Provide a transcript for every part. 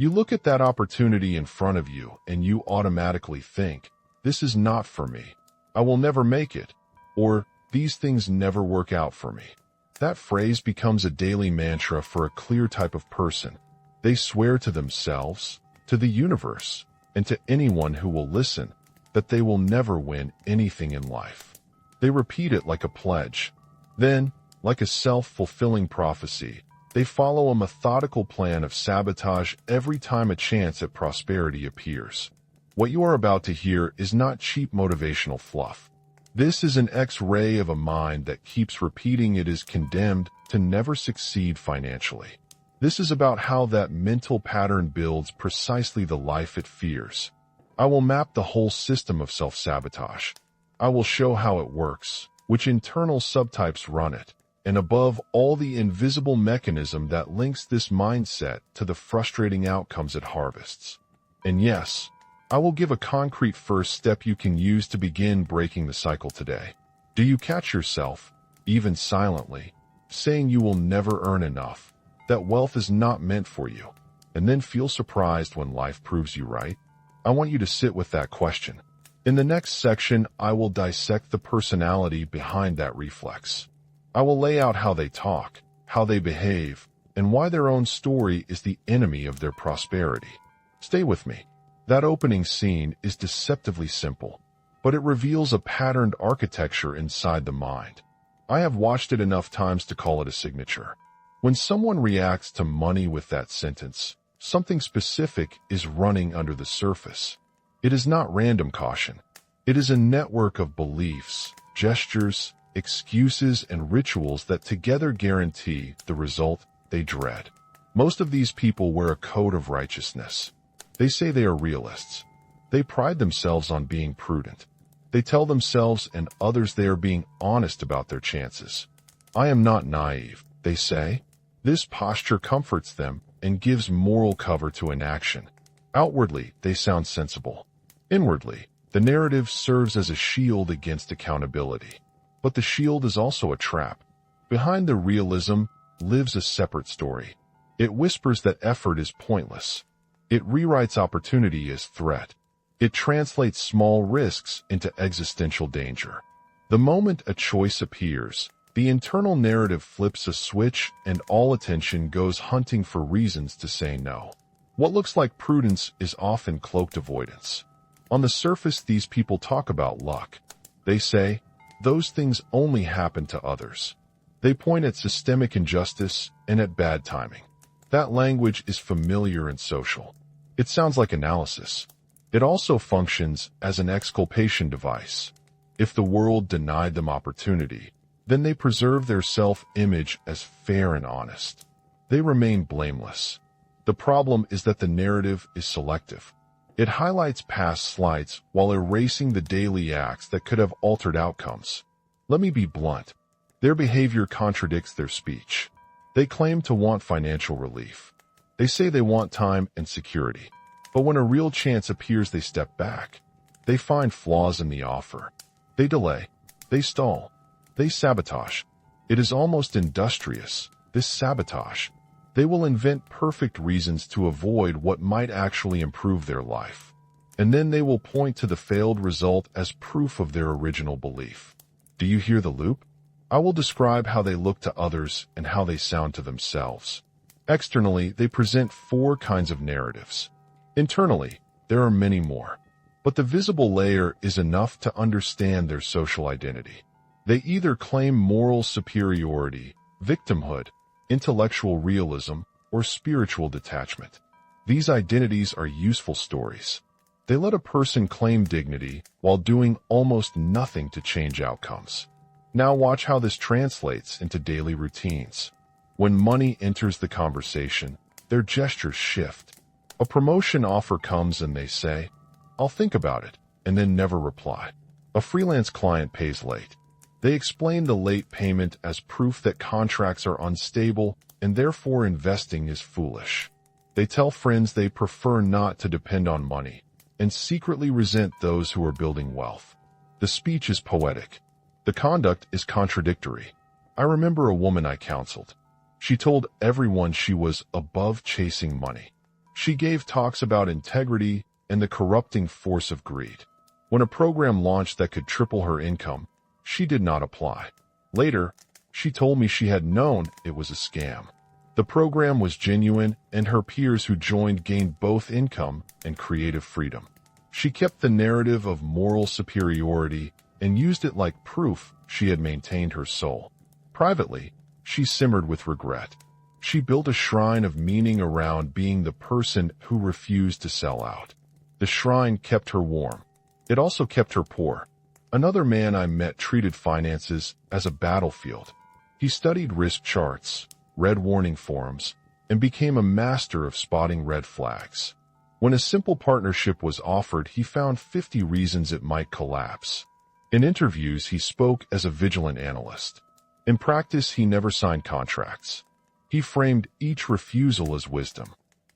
You look at that opportunity in front of you and you automatically think, this is not for me. I will never make it. Or, these things never work out for me. That phrase becomes a daily mantra for a clear type of person. They swear to themselves, to the universe, and to anyone who will listen, that they will never win anything in life. They repeat it like a pledge. Then, like a self-fulfilling prophecy, they follow a methodical plan of sabotage every time a chance at prosperity appears. What you are about to hear is not cheap motivational fluff. This is an X-ray of a mind that keeps repeating it is condemned to never succeed financially. This is about how that mental pattern builds precisely the life it fears. I will map the whole system of self-sabotage. I will show how it works, which internal subtypes run it, and above all the invisible mechanism that links this mindset to the frustrating outcomes it harvests. And yes, I will give a concrete first step you can use to begin breaking the cycle today. Do you catch yourself, even silently, saying you will never earn enough, that wealth is not meant for you, and then feel surprised when life proves you right? I want you to sit with that question. In the next section, I will dissect the personality behind that reflex. I will lay out how they talk, how they behave, and why their own story is the enemy of their prosperity. Stay with me. That opening scene is deceptively simple, but it reveals a patterned architecture inside the mind. I have watched it enough times to call it a signature. When someone reacts to money with that sentence, something specific is running under the surface. It is not random caution. It is a network of beliefs, gestures, excuses, and rituals that together guarantee the result they dread. Most of these people wear a coat of righteousness. They say they are realists. They pride themselves on being prudent. They tell themselves and others they are being honest about their chances. I am not naive, they say. This posture comforts them and gives moral cover to inaction. Outwardly, they sound sensible. Inwardly, the narrative serves as a shield against accountability. But the shield is also a trap. Behind the realism lives a separate story. It whispers that effort is pointless. It rewrites opportunity as threat. It translates small risks into existential danger. The moment a choice appears, the internal narrative flips a switch and all attention goes hunting for reasons to say no. What looks like prudence is often cloaked avoidance. On the surface, these people talk about luck. They say, those things only happen to others. They point at systemic injustice and at bad timing. That language is familiar and social. It sounds like analysis. It also functions as an exculpation device. If the world denied them opportunity, then they preserve their self-image as fair and honest. They remain blameless. The problem is that the narrative is selective. It highlights past slights while erasing the daily acts that could have altered outcomes. Let me be blunt. Their behavior contradicts their speech. They claim to want financial relief. They say they want time and security. But when a real chance appears, they step back. They find flaws in the offer. They delay. They stall. They sabotage. It is almost industrious, this sabotage. They will invent perfect reasons to avoid what might actually improve their life. And then they will point to the failed result as proof of their original belief. Do you hear the loop? I will describe how they look to others and how they sound to themselves. Externally, they present 4 kinds of narratives. Internally, there are many more. But the visible layer is enough to understand their social identity. They either claim moral superiority, victimhood, intellectual realism, or spiritual detachment. These identities are useful stories. They let a person claim dignity while doing almost nothing to change outcomes. Now watch how this translates into daily routines. When money enters the conversation, their gestures shift. A promotion offer comes and they say, "I'll think about it," and then never reply. A freelance client pays late. They explain the late payment as proof that contracts are unstable and therefore investing is foolish. They tell friends they prefer not to depend on money and secretly resent those who are building wealth. The speech is poetic. The conduct is contradictory. I remember a woman I counseled. She told everyone she was above chasing money. She gave talks about integrity and the corrupting force of greed. When a program launched that could triple her income, she did not apply. Later, she told me she had known it was a scam. The program was genuine, and her peers who joined gained both income and creative freedom. She kept the narrative of moral superiority and used it like proof she had maintained her soul. Privately, she simmered with regret. She built a shrine of meaning around being the person who refused to sell out. The shrine kept her warm. It also kept her poor. Another man I met treated finances as a battlefield. He studied risk charts, read warning forums, and became a master of spotting red flags. When a simple partnership was offered, he found 50 reasons it might collapse. In interviews, he spoke as a vigilant analyst. In practice, he never signed contracts. He framed each refusal as wisdom.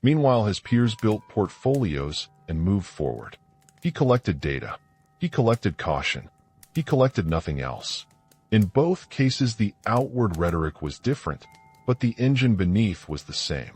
Meanwhile, his peers built portfolios and moved forward. He collected data. He collected caution. He collected nothing else. In both cases, the outward rhetoric was different, but the engine beneath was the same.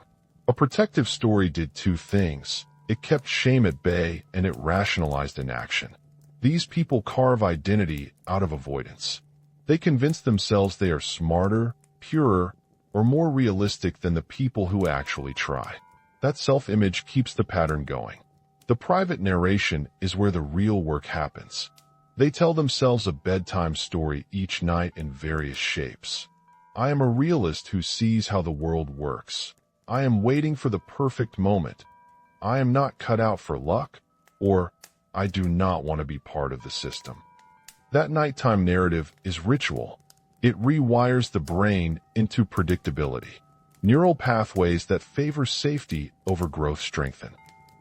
A protective story did two things. It kept shame at bay and it rationalized inaction. These people carve identity out of avoidance. They convince themselves they are smarter, purer, or more realistic than the people who actually try. That self-image keeps the pattern going. The private narration is where the real work happens. They tell themselves a bedtime story each night in various shapes. I am a realist who sees how the world works. I am waiting for the perfect moment. I am not cut out for luck, or I do not want to be part of the system. That nighttime narrative is ritual. It rewires the brain into predictability. Neural pathways that favor safety over growth strengthen.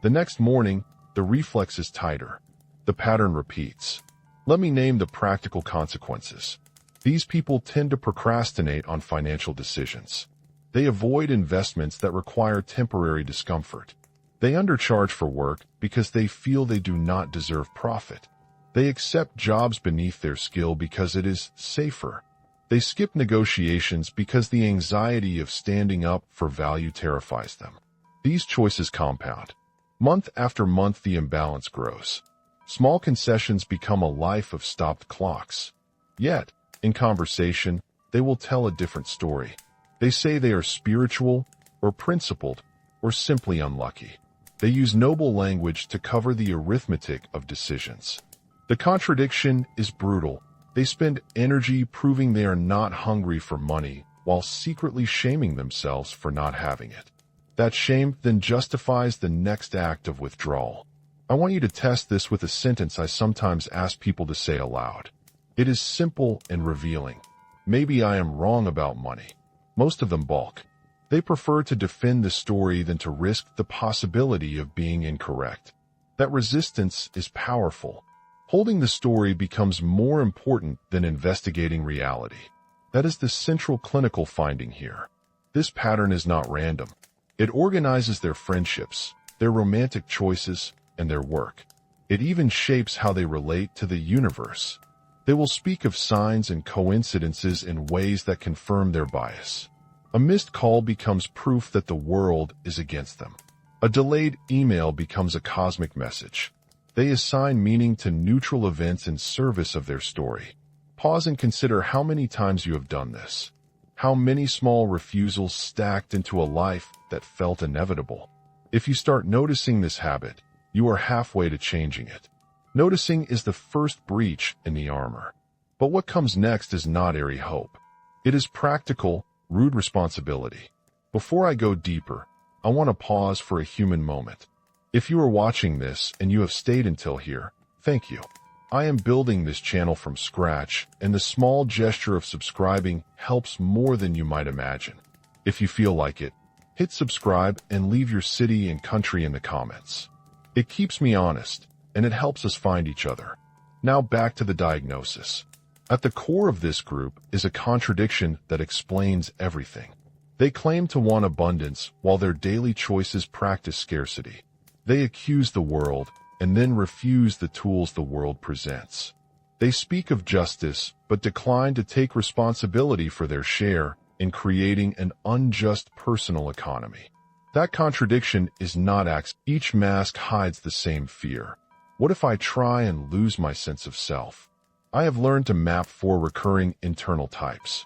The next morning, the reflex is tighter. The pattern repeats. Let me name the practical consequences. These people tend to procrastinate on financial decisions. They avoid investments that require temporary discomfort. They undercharge for work because they feel they do not deserve profit. They accept jobs beneath their skill because it is safer. They skip negotiations because the anxiety of standing up for value terrifies them. These choices compound. Month after month, the imbalance grows. Small concessions become a life of stopped clocks. Yet, in conversation, they will tell a different story. They say they are spiritual, or principled, or simply unlucky. They use noble language to cover the arithmetic of decisions. The contradiction is brutal. They spend energy proving they are not hungry for money while secretly shaming themselves for not having it. That shame then justifies the next act of withdrawal. I want you to test this with a sentence I sometimes ask people to say aloud. It is simple and revealing. Maybe I am wrong about money. Most of them balk. They prefer to defend the story than to risk the possibility of being incorrect. That resistance is powerful. Holding the story becomes more important than investigating reality. That is the central clinical finding here. This pattern is not random. It organizes their friendships, their romantic choices, and their work. It even shapes how they relate to the universe. They will speak of signs and coincidences in ways that confirm their bias. A missed call becomes proof that the world is against them. A delayed email becomes a cosmic message. They assign meaning to neutral events in service of their story. Pause and consider how many times you have done this. How many small refusals stacked into a life that felt inevitable. If you start noticing this habit, you are halfway to changing it. Noticing is the first breach in the armor. But what comes next is not airy hope. It is practical, rude responsibility. Before I go deeper, I want to pause for a human moment. If you are watching this and you have stayed until here, thank you. I am building this channel from scratch, and the small gesture of subscribing helps more than you might imagine. If you feel like it, hit subscribe and leave your city and country in the comments. It keeps me honest, and it helps us find each other. Now back to the diagnosis. At the core of this group is a contradiction that explains everything. They claim to want abundance while their daily choices practice scarcity. They accuse the world and then refuse the tools the world presents. They speak of justice but decline to take responsibility for their share in creating an unjust personal economy. That contradiction is not accidental. Each mask hides the same fear. What if I try and lose my sense of self? I have learned to map 4 recurring internal types.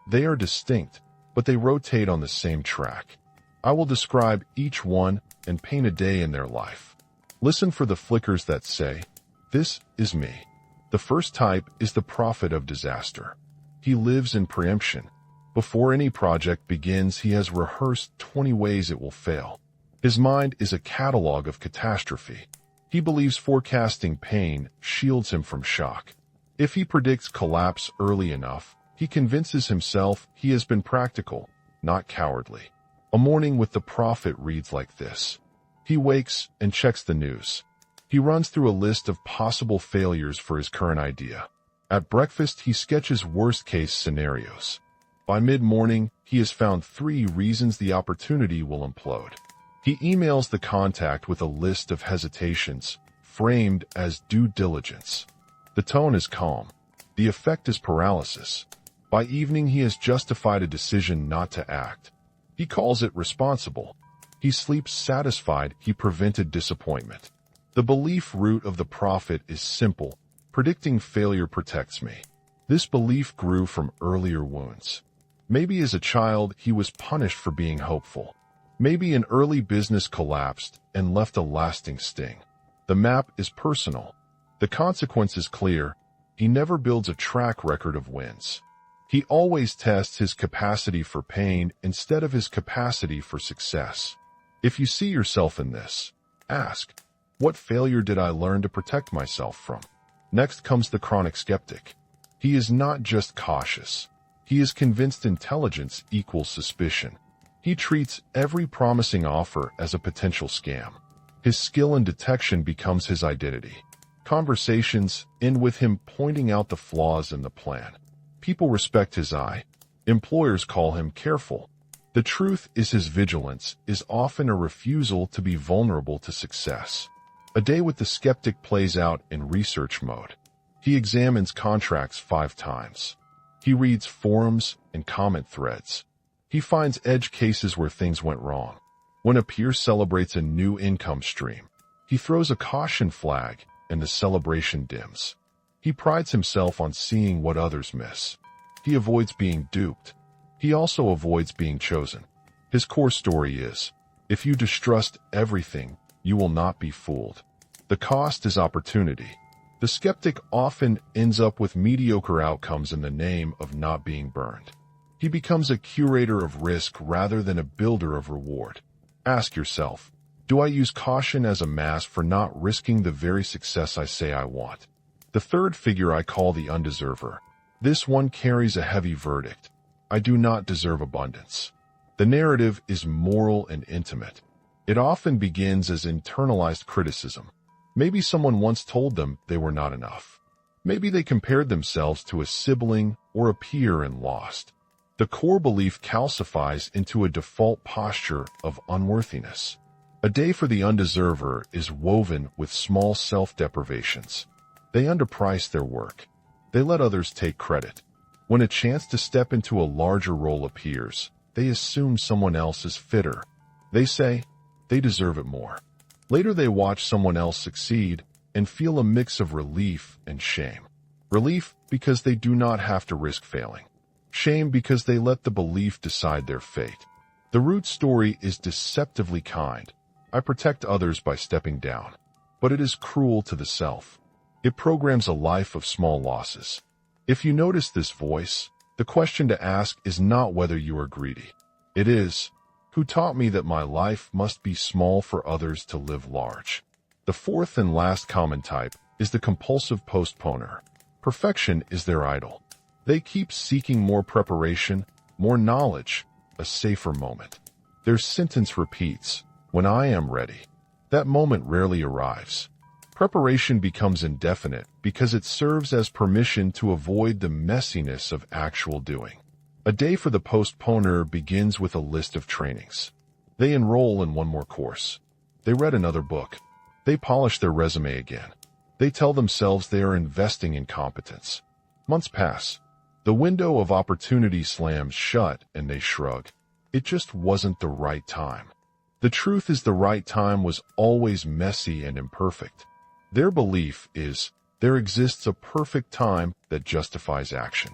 They are distinct, but they rotate on the same track. I will describe each one and paint a day in their life. Listen for the flickers that say, "This is me." The first type is the prophet of disaster. He lives in preemption. Before any project begins, he has rehearsed 20 ways it will fail. His mind is a catalog of catastrophe. He believes forecasting pain shields him from shock. If he predicts collapse early enough, he convinces himself he has been practical, not cowardly. A morning with the prophet reads like this. He wakes and checks the news. He runs through a list of possible failures for his current idea. At breakfast, he sketches worst-case scenarios. By mid-morning, he has found 3 reasons the opportunity will implode. He emails the contact with a list of hesitations, framed as due diligence. The tone is calm. The effect is paralysis. By evening, he has justified a decision not to act. He calls it responsible. He sleeps satisfied he prevented disappointment. The belief root of the prophet is simple. Predicting failure protects me. This belief grew from earlier wounds. Maybe as a child, he was punished for being hopeful. Maybe an early business collapsed and left a lasting sting. The map is personal. The consequence is clear. He never builds a track record of wins. He always tests his capacity for pain instead of his capacity for success. If you see yourself in this, ask, what failure did I learn to protect myself from? Next comes the chronic skeptic. He is not just cautious. He is convinced intelligence equals suspicion. He treats every promising offer as a potential scam. His skill in detection becomes his identity. Conversations end with him pointing out the flaws in the plan. People respect his eye. Employers call him careful. The truth is his vigilance is often a refusal to be vulnerable to success. A day with the skeptic plays out in research mode. He examines contracts 5 times. He reads forums and comment threads. He finds edge cases where things went wrong. When a peer celebrates a new income stream, he throws a caution flag and the celebration dims. He prides himself on seeing what others miss. He avoids being duped. He also avoids being chosen. His core story is, if you distrust everything, you will not be fooled. The cost is opportunity. The skeptic often ends up with mediocre outcomes in the name of not being burned. He becomes a curator of risk rather than a builder of reward. Ask yourself, do I use caution as a mask for not risking the very success I say I want? The third figure I call the undeserver. This one carries a heavy verdict. I do not deserve abundance. The narrative is moral and intimate. It often begins as internalized criticism. Maybe someone once told them they were not enough. Maybe they compared themselves to a sibling or a peer and lost. The core belief calcifies into a default posture of unworthiness. A day for the undeserver is woven with small self-deprivations. They underprice their work. They let others take credit. When a chance to step into a larger role appears, they assume someone else is fitter. They say, they deserve it more. Later they watch someone else succeed and feel a mix of relief and shame. Relief because they do not have to risk failing. Shame because they let the belief decide their fate. The root story is deceptively kind. I protect others by stepping down. But it is cruel to the self. It programs a life of small losses. If you notice this voice, the question to ask is not whether you are greedy. It is, who taught me that my life must be small for others to live large? The fourth and last common type is the compulsive postponer. Perfection is their idol. They keep seeking more preparation, more knowledge, a safer moment. Their sentence repeats, when I am ready. That moment rarely arrives. Preparation becomes indefinite because it serves as permission to avoid the messiness of actual doing. A day for the postponer begins with a list of trainings. They enroll in one more course. They read another book. They polish their resume again. They tell themselves they are investing in competence. Months pass. The window of opportunity slams shut and they shrug. It just wasn't the right time. The truth is the right time was always messy and imperfect. Their belief is there exists a perfect time that justifies action.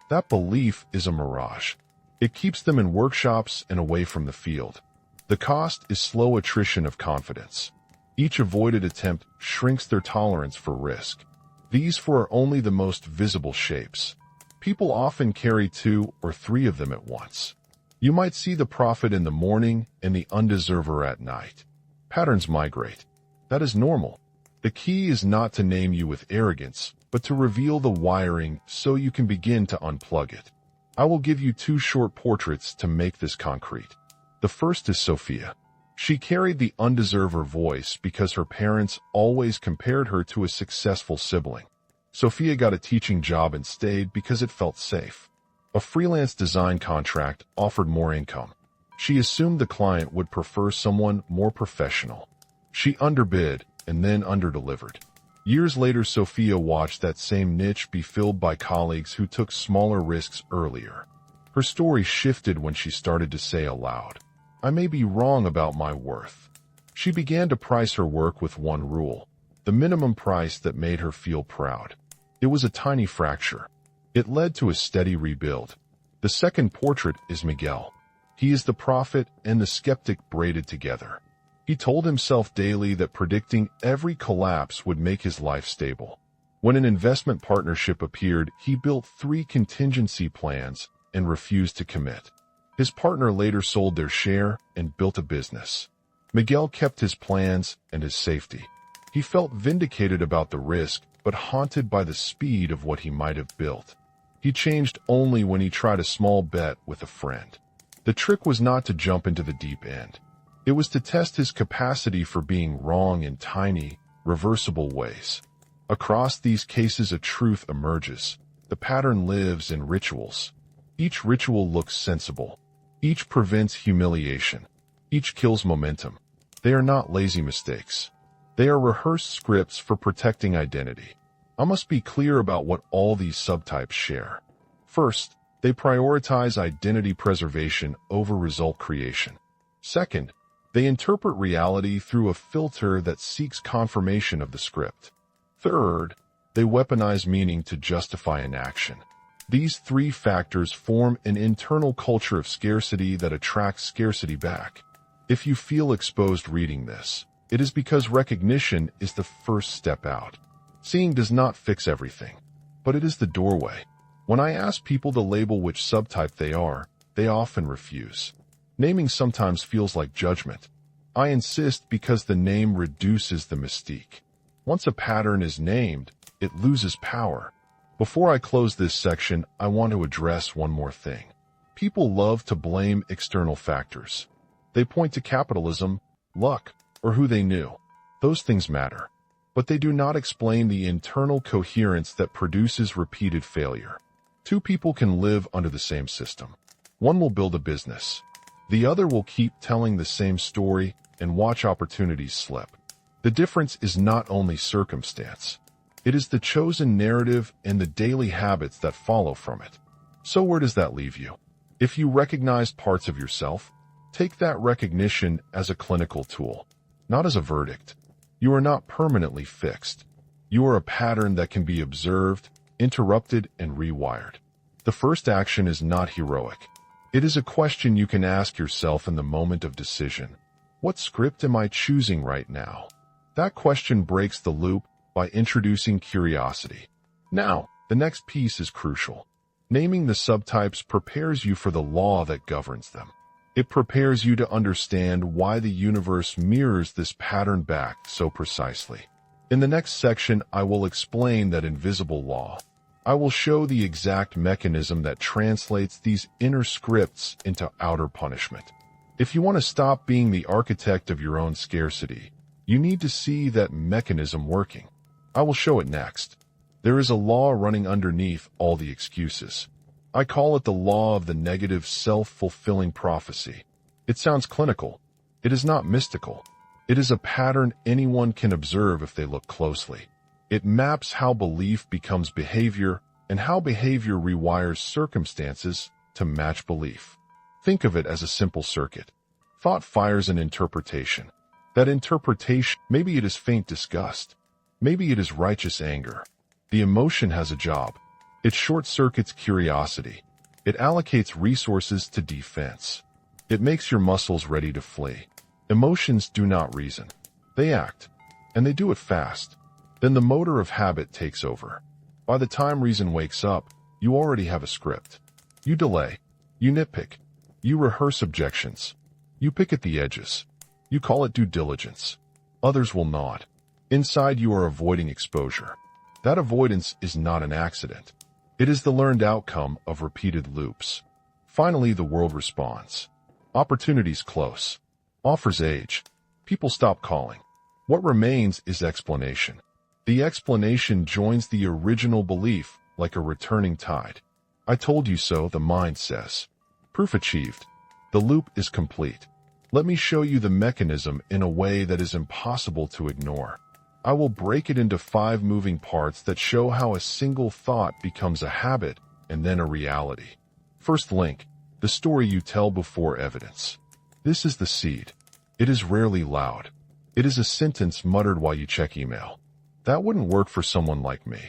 That belief is a mirage. It keeps them in workshops and away from the field. The cost is slow attrition of confidence. Each avoided attempt shrinks their tolerance for risk. These four are only the most visible shapes. People often carry 2 or 3 of them at once. You might see the prophet in the morning and the undeserver at night. Patterns migrate. That is normal. The key is not to name you with arrogance, but to reveal the wiring so you can begin to unplug it. I will give you 2 short portraits to make this concrete. The first is Sophia. She carried the undeserver voice because her parents always compared her to a successful sibling. Sophia got a teaching job and stayed because it felt safe. A freelance design contract offered more income. She assumed the client would prefer someone more professional. She underbid and then underdelivered. Years later, Sophia watched that same niche be filled by colleagues who took smaller risks earlier. Her story shifted when she started to say aloud, "I may be wrong about my worth." She began to price her work with one rule, the minimum price that made her feel proud. It was a tiny fracture. It led to a steady rebuild. The second portrait is Miguel. He is the prophet and the skeptic braided together. He told himself daily that predicting every collapse would make his life stable. When an investment partnership appeared, he built 3 contingency plans and refused to commit. His partner later sold their share and built a business. Miguel kept his plans and his safety. He felt vindicated about the risk, but haunted by the speed of what he might have built. He changed only when he tried a small bet with a friend. The trick was not to jump into the deep end. It was to test his capacity for being wrong in tiny, reversible ways. Across these cases, a truth emerges. The pattern lives in rituals. Each ritual looks sensible. Each prevents humiliation. Each kills momentum. They are not lazy mistakes. They are rehearsed scripts for protecting identity. I must be clear about what all these subtypes share. First, they prioritize identity preservation over result creation. Second, they interpret reality through a filter that seeks confirmation of the script. Third, they weaponize meaning to justify an action. These 3 factors form an internal culture of scarcity that attracts scarcity back. If you feel exposed reading this, it is because recognition is the first step out. Seeing does not fix everything, but it is the doorway. When I ask people to label which subtype they often refuse. Naming sometimes feels like judgment. I insist because the name reduces the mystique. Once a pattern is named, it loses power. Before I close this section, I want to address one more thing. People love to blame external factors. They point to capitalism, luck, or who they knew. Those things matter, but they do not explain the internal coherence that produces repeated failure. 2 people can live under the same system. One will build a business. The other will keep telling the same story and watch opportunities slip. The difference is not only circumstance. It is the chosen narrative and the daily habits that follow from it. So where does that leave you? If you recognize parts of yourself, take that recognition as a clinical tool, not as a verdict. You are not permanently fixed. You are a pattern that can be observed, interrupted, and rewired. The first action is not heroic. It is a question you can ask yourself in the moment of decision. What script am I choosing right now? That question breaks the loop by introducing curiosity. Now, the next piece is crucial. Naming the subtypes prepares you for the law that governs them. It prepares you to understand why the universe mirrors this pattern back so precisely. In the next section, I will explain that invisible law. I will show the exact mechanism that translates these inner scripts into outer punishment. If you want to stop being the architect of your own scarcity, you need to see that mechanism working. I will show it next. There is a law running underneath all the excuses. I call it the law of the negative self-fulfilling prophecy. It sounds clinical. It is not mystical. It is a pattern anyone can observe if they look closely. It maps how belief becomes behavior and how behavior rewires circumstances to match belief. Think of it as a simple circuit. Thought fires an interpretation. That interpretation, maybe it is faint disgust. Maybe it is righteous anger. The emotion has a job. It short-circuits curiosity. It allocates resources to defense. It makes your muscles ready to flee. Emotions do not reason. They act. And they do it fast. Then the motor of habit takes over. By the time reason wakes up, you already have a script. You delay. You nitpick. You rehearse objections. You pick at the edges. You call it due diligence. Others will not. Inside you are avoiding exposure. That avoidance is not an accident. It is the learned outcome of repeated loops. Finally, the world responds. Opportunities close. Offers age. People stop calling. What remains is explanation. The explanation joins the original belief like a returning tide. I told you so, the mind says. Proof achieved. The loop is complete. Let me show you the mechanism in a way that is impossible to ignore. I will break it into 5 moving parts that show how a single thought becomes a habit and then a reality. First link, the story you tell before evidence. This is the seed. It is rarely loud. It is a sentence muttered while you check email. That wouldn't work for someone like me.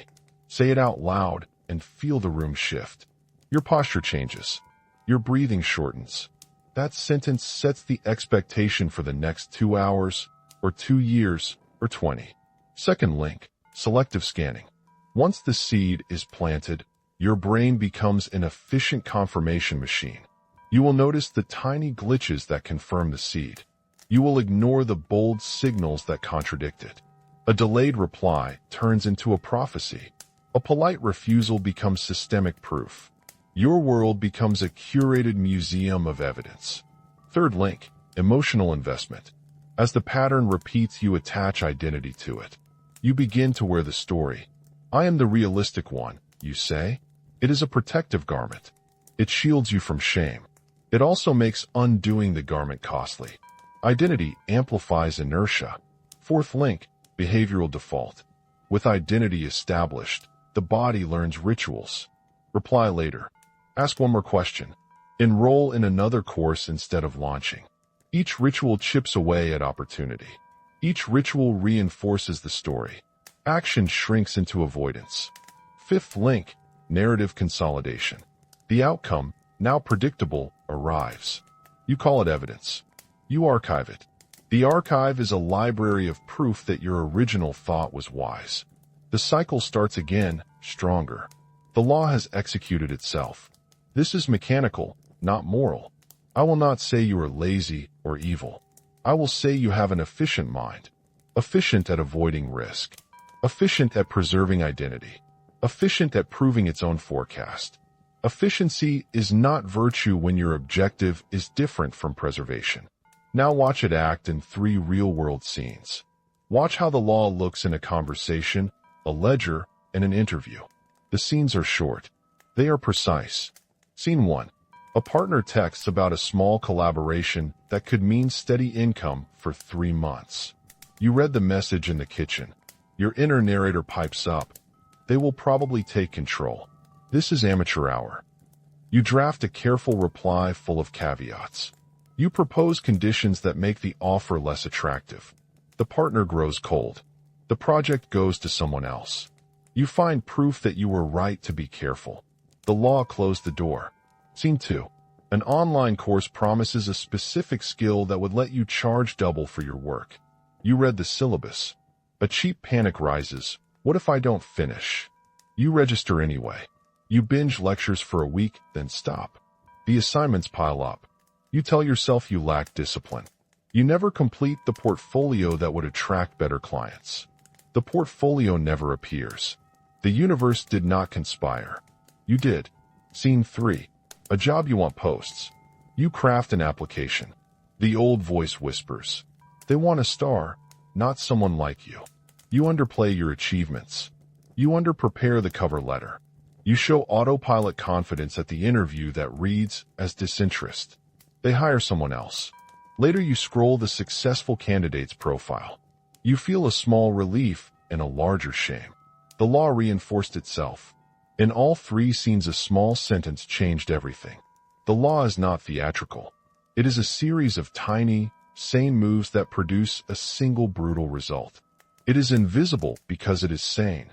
Say it out loud and feel the room shift. Your posture changes. Your breathing shortens. That sentence sets the expectation for the next 2 hours, or 2 years, or 20. Second link, selective scanning. Once the seed is planted, your brain becomes an efficient confirmation machine. You will notice the tiny glitches that confirm the seed. You will ignore the bold signals that contradict it. A delayed reply turns into a prophecy. A polite refusal becomes systemic proof. Your world becomes a curated museum of evidence. Third link, emotional investment. As the pattern repeats, you attach identity to it. You begin to wear the story. I am the realistic one, you say. It is a protective garment. It shields you from shame. It also makes undoing the garment costly. Identity amplifies inertia. Fourth link, behavioral default. With identity established, the body learns rituals. Reply later. Ask one more question. Enroll in another course instead of launching. Each ritual chips away at opportunity. Each ritual reinforces the story. Action shrinks into avoidance. Fifth link, narrative consolidation. The outcome, now predictable, arrives. You call it evidence. You archive it. The archive is a library of proof that your original thought was wise. The cycle starts again, stronger. The law has executed itself. This is mechanical, not moral. I will not say you are lazy or evil. I will say you have an efficient mind. Efficient at avoiding risk. Efficient at preserving identity. Efficient at proving its own forecast. Efficiency is not virtue when your objective is different from preservation. Now watch it act in 3 real-world scenes. Watch how the law looks in a conversation, a ledger, and an interview. The scenes are short. They are precise. Scene 1. A partner texts about a small collaboration that could mean steady income for 3 months. You read the message in the kitchen. Your inner narrator pipes up. They will probably take control. This is amateur hour. You draft a careful reply full of caveats. You propose conditions that make the offer less attractive. The partner grows cold. The project goes to someone else. You find proof that you were right to be careful. The law closed the door. Scene 2. An online course promises a specific skill that would let you charge double for your work. You read the syllabus. A cheap panic rises. What if I don't finish? You register anyway. You binge lectures for a week, then stop. The assignments pile up. You tell yourself you lack discipline. You never complete the portfolio that would attract better clients. The portfolio never appears. The universe did not conspire. You did. Scene 3. A job you want posts. You craft an application. The old voice whispers. They want a star, not someone like you. You underplay your achievements. You underprepare the cover letter. You show autopilot confidence at the interview that reads as disinterest. They hire someone else. Later you scroll the successful candidate's profile. You feel a small relief and a larger shame. The law reinforced itself. In all 3 scenes, a small sentence changed everything. The law is not theatrical. It is a series of tiny, sane moves that produce a single brutal result. It is invisible because it is sane.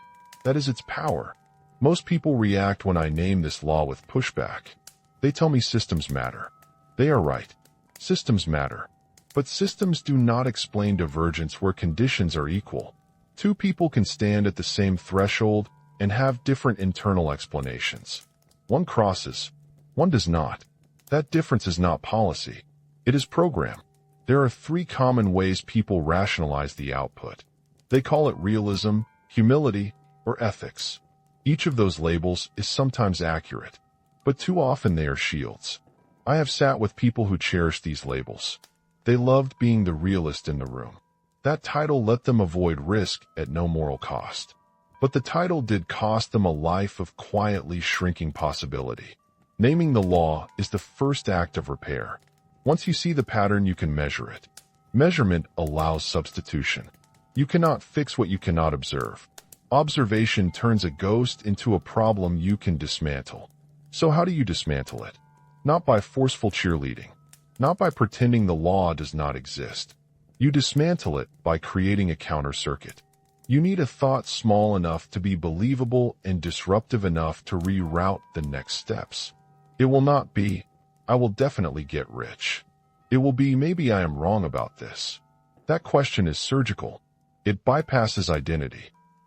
That is its power. Most people react when I name this law with pushback. They tell me systems matter. They are right. Systems matter. But systems do not explain divergence where conditions are equal. Two people can stand at the same threshold and have different internal explanations. One crosses, one does not. That difference is not policy. It is program. There are three common ways people rationalize the output. They call it realism, humility, or ethics. Each of those labels is sometimes accurate, but too often they are shields. I have sat with people who cherish these labels. They loved being the realist in the room. That title let them avoid risk at no moral cost. But the title did cost them a life of quietly shrinking possibility. Naming the law is the first act of repair. Once you see the pattern, you can measure it. Measurement allows substitution. You cannot fix what you cannot observe. Observation turns a ghost into a problem you can dismantle. So how do you dismantle it? Not by forceful cheerleading. Not by pretending the law does not exist. You dismantle it by creating a counter circuit. You need a thought small enough to be believable and disruptive enough to reroute the next steps. It will not be, I will definitely get rich. It will be, maybe I am wrong about this. That question is surgical. It bypasses identity.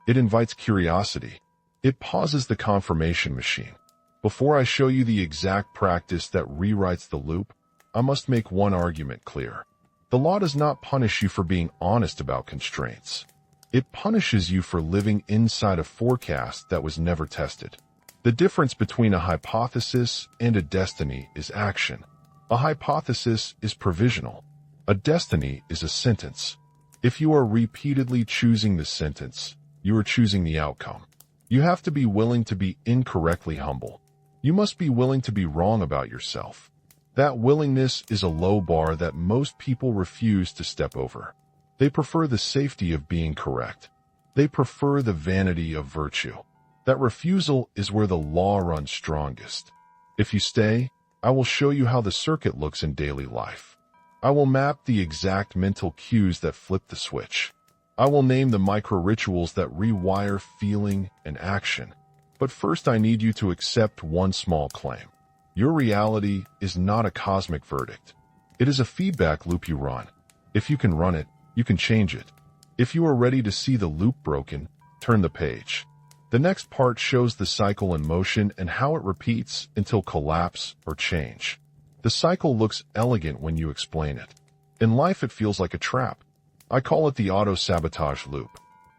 It invites curiosity. It pauses the confirmation machine. Before I show you the exact practice that rewrites the loop, I must make one argument clear. The law does not punish you for being honest about constraints. It punishes you for living inside a forecast that was never tested. The difference between a hypothesis and a destiny is action. A hypothesis is provisional. A destiny is a sentence. If you are repeatedly choosing the sentence, you are choosing the outcome. You have to be willing to be incorrectly humble. You must be willing to be wrong about yourself. That willingness is a low bar that most people refuse to step over. They prefer the safety of being correct. They prefer the vanity of virtue. That refusal is where the law runs strongest. If you stay, I will show you how the circuit looks in daily life. I will map the exact mental cues that flip the switch. I will name the micro-rituals that rewire feeling and action. But first I need you to accept one small claim. Your reality is not a cosmic verdict. It is a feedback loop you run. If you can run it, you can change it. If you are ready to see the loop broken, turn the page. The next part shows the cycle in motion and how it repeats until collapse or change. The cycle looks elegant when you explain it. In life it feels like a trap. I call it the auto-sabotage loop.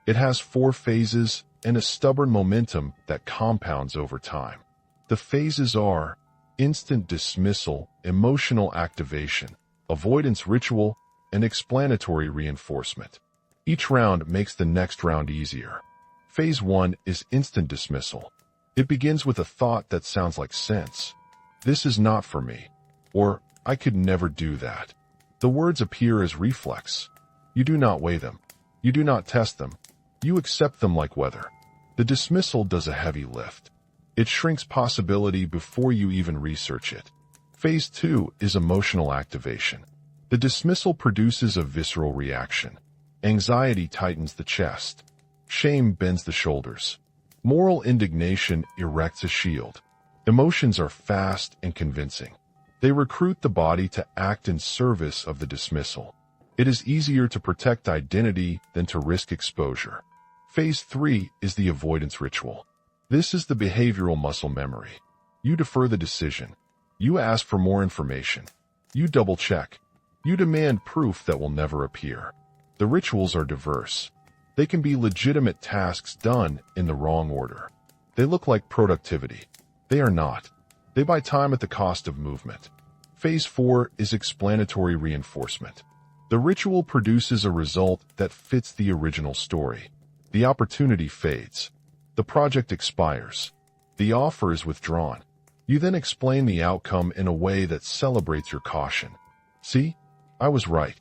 It has 4 phases and a stubborn momentum that compounds over time. The phases are instant dismissal, emotional activation, avoidance ritual, and explanatory reinforcement. Each round makes the next round easier. Phase 1 is instant dismissal. It begins with a thought that sounds like sense. This is not for me. Or, I could never do that. The words appear as reflex. You do not weigh them. You do not test them. You accept them like weather. The dismissal does a heavy lift. It shrinks possibility before you even research it. Phase 2 is emotional activation. The dismissal produces a visceral reaction. Anxiety tightens the chest. Shame bends the shoulders. Moral indignation erects a shield. Emotions are fast and convincing. They recruit the body to act in service of the dismissal. It is easier to protect identity than to risk exposure. Phase 3 is the avoidance ritual. This is the behavioral muscle memory. You defer the decision. You ask for more information. You double-check. You demand proof that will never appear. The rituals are diverse. They can be legitimate tasks done in the wrong order. They look like productivity. They are not. They buy time at the cost of movement. Phase 4 is explanatory reinforcement. The ritual produces a result that fits the original story. The opportunity fades. The project expires. The offer is withdrawn. You then explain the outcome in a way that celebrates your caution. See? I was right.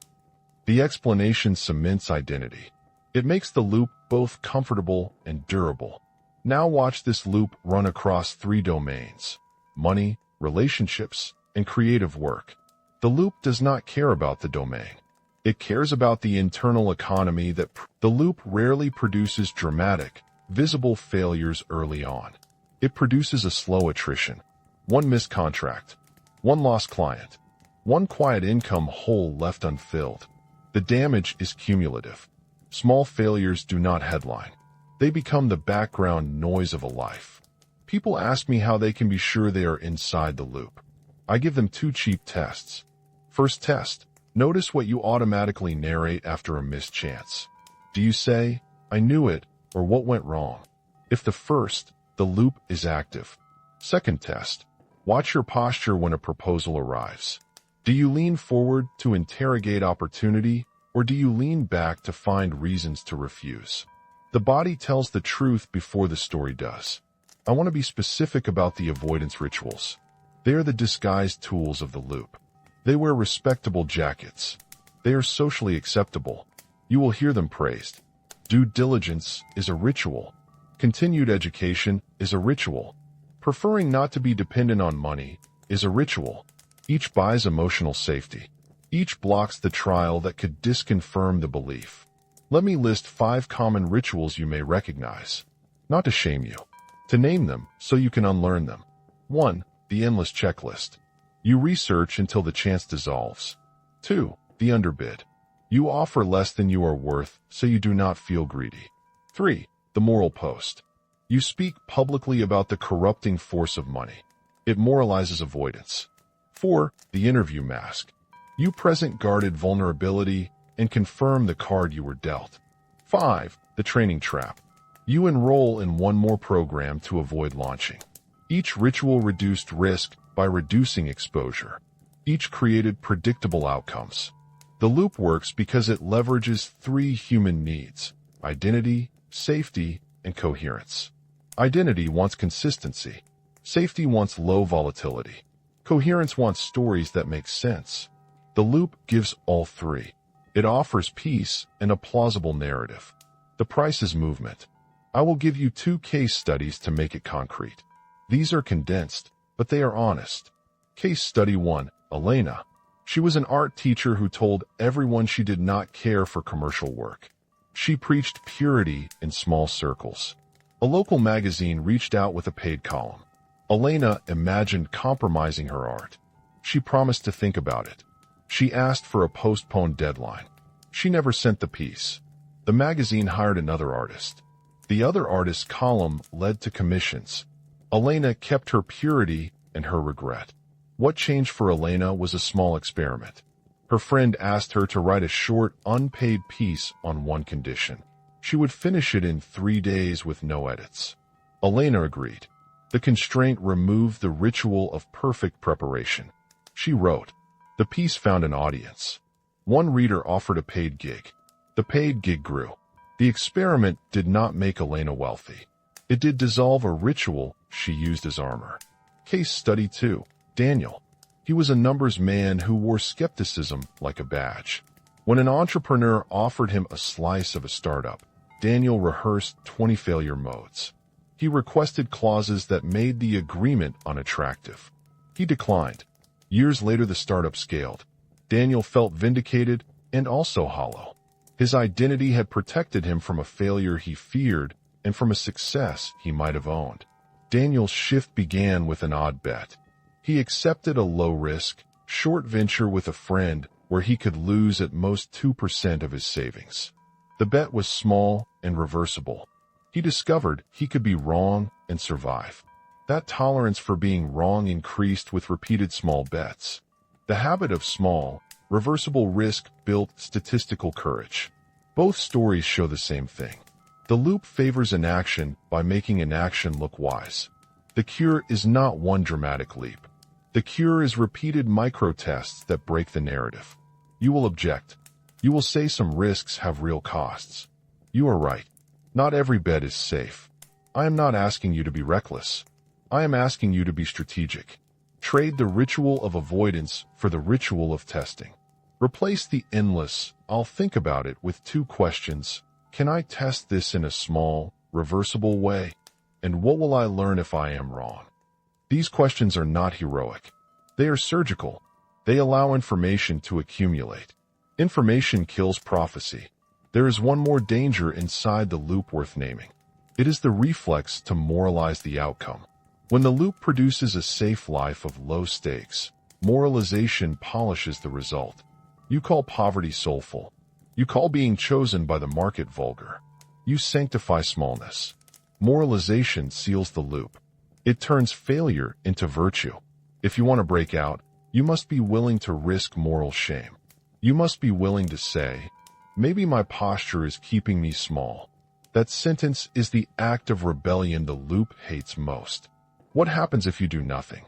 The explanation cements identity. It makes the loop both comfortable and durable. Now watch this loop run across 3 domains: money, relationships, and creative work. The loop does not care about the domain. It cares about the internal economy the loop rarely produces dramatic, visible failures early on. It produces a slow attrition. One missed contract, one lost client, one quiet income hole left unfilled. The damage is cumulative. Small failures do not headline. They become the background noise of a life. People ask me how they can be sure they are inside the loop. I give them two cheap tests. First test. Notice what you automatically narrate after a missed chance. Do you say, "I knew it," or "What went wrong?" If the first, the loop is active. Second test. Watch your posture when a proposal arrives. Do you lean forward to interrogate opportunity, or do you lean back to find reasons to refuse? The body tells the truth before the story does. I want to be specific about the avoidance rituals. They are the disguised tools of the loop. They wear respectable jackets. They are socially acceptable. You will hear them praised. Due diligence is a ritual. Continued education is a ritual. Preferring not to be dependent on money is a ritual. Each buys emotional safety. Each blocks the trial that could disconfirm the belief. Let me list 5 common rituals you may recognize. Not to shame you. To name them so you can unlearn them. 1. The endless checklist. You research until the chance dissolves. 2. The underbid. You offer less than you are worth so you do not feel greedy. 3. The moral post. You speak publicly about the corrupting force of money. It moralizes avoidance. 4. The interview mask. You present guarded vulnerability and confirm the card you were dealt. 5. The training trap. You enroll in one more program to avoid launching. Each ritual reduced risk by reducing exposure. Each created predictable outcomes. The loop works because it leverages 3 human needs: identity, safety, and coherence. Identity wants consistency. Safety wants low volatility. Coherence wants stories that make sense. The loop gives all 3. It offers peace and a plausible narrative. The price is movement. I will give you 2 case studies to make it concrete. These are condensed, but they are honest. Case study 1, Elena. She was an art teacher who told everyone she did not care for commercial work. She preached purity in small circles. A local magazine reached out with a paid column. Elena imagined compromising her art. She promised to think about it. She asked for a postponed deadline. She never sent the piece. The magazine hired another artist. The other artist's column led to commissions. Elena kept her purity and her regret. What changed for Elena was a small experiment. Her friend asked her to write a short, unpaid piece on one condition. She would finish it in 3 days with no edits. Elena agreed. The constraint removed the ritual of perfect preparation. She wrote. The piece found an audience. One reader offered a paid gig. The paid gig grew. The experiment did not make Elena wealthy. It did dissolve a ritual she used as armor. Case study 2, Daniel. He was a numbers man who wore skepticism like a badge. When an entrepreneur offered him a slice of a startup, Daniel rehearsed 20 failure modes. He requested clauses that made the agreement unattractive. He declined. Years later, the startup scaled. Daniel felt vindicated and also hollow. His identity had protected him from a failure he feared and from a success he might have owned. Daniel's shift began with an odd bet. He accepted a low-risk, short venture with a friend where he could lose at most 2% of his savings. The bet was small and reversible. He discovered he could be wrong and survive. That tolerance for being wrong increased with repeated small bets. The habit of small, reversible risk built statistical courage. Both stories show the same thing. The loop favors inaction by making inaction look wise. The cure is not one dramatic leap. The cure is repeated micro-tests that break the narrative. You will object. You will say some risks have real costs. You are right. Not every bet is safe. I am not asking you to be reckless. I am asking you to be strategic. Trade the ritual of avoidance for the ritual of testing. Replace the endless, "I'll think about it," with 2 questions. Can I test this in a small, reversible way? And what will I learn if I am wrong? These questions are not heroic. They are surgical. They allow information to accumulate. Information kills prophecy. There is one more danger inside the loop worth naming. It is the reflex to moralize the outcome. When the loop produces a safe life of low stakes, moralization polishes the result. You call poverty soulful. You call being chosen by the market vulgar. You sanctify smallness. Moralization seals the loop. It turns failure into virtue. If you want to break out, you must be willing to risk moral shame. You must be willing to say, maybe my posture is keeping me small. That sentence is the act of rebellion the loop hates most. What happens if you do nothing?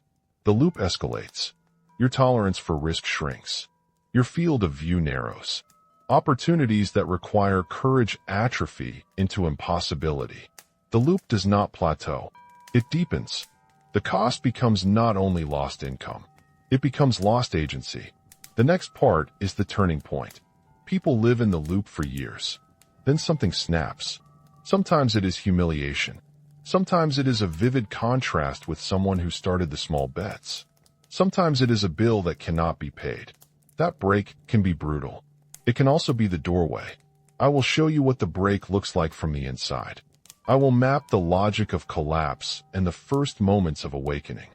The loop escalates. Your tolerance for risk shrinks. Your field of view narrows. Opportunities that require courage atrophy into impossibility. The loop does not plateau. It deepens. The cost becomes not only lost income. It becomes lost agency. The next part is the turning point. People live in the loop for years. Then something snaps. Sometimes it is humiliation. Sometimes it is a vivid contrast with someone who started the small bets. Sometimes it is a bill that cannot be paid. That break can be brutal. It can also be the doorway. I will show you what the break looks like from the inside. I will map the logic of collapse and the first moments of awakening.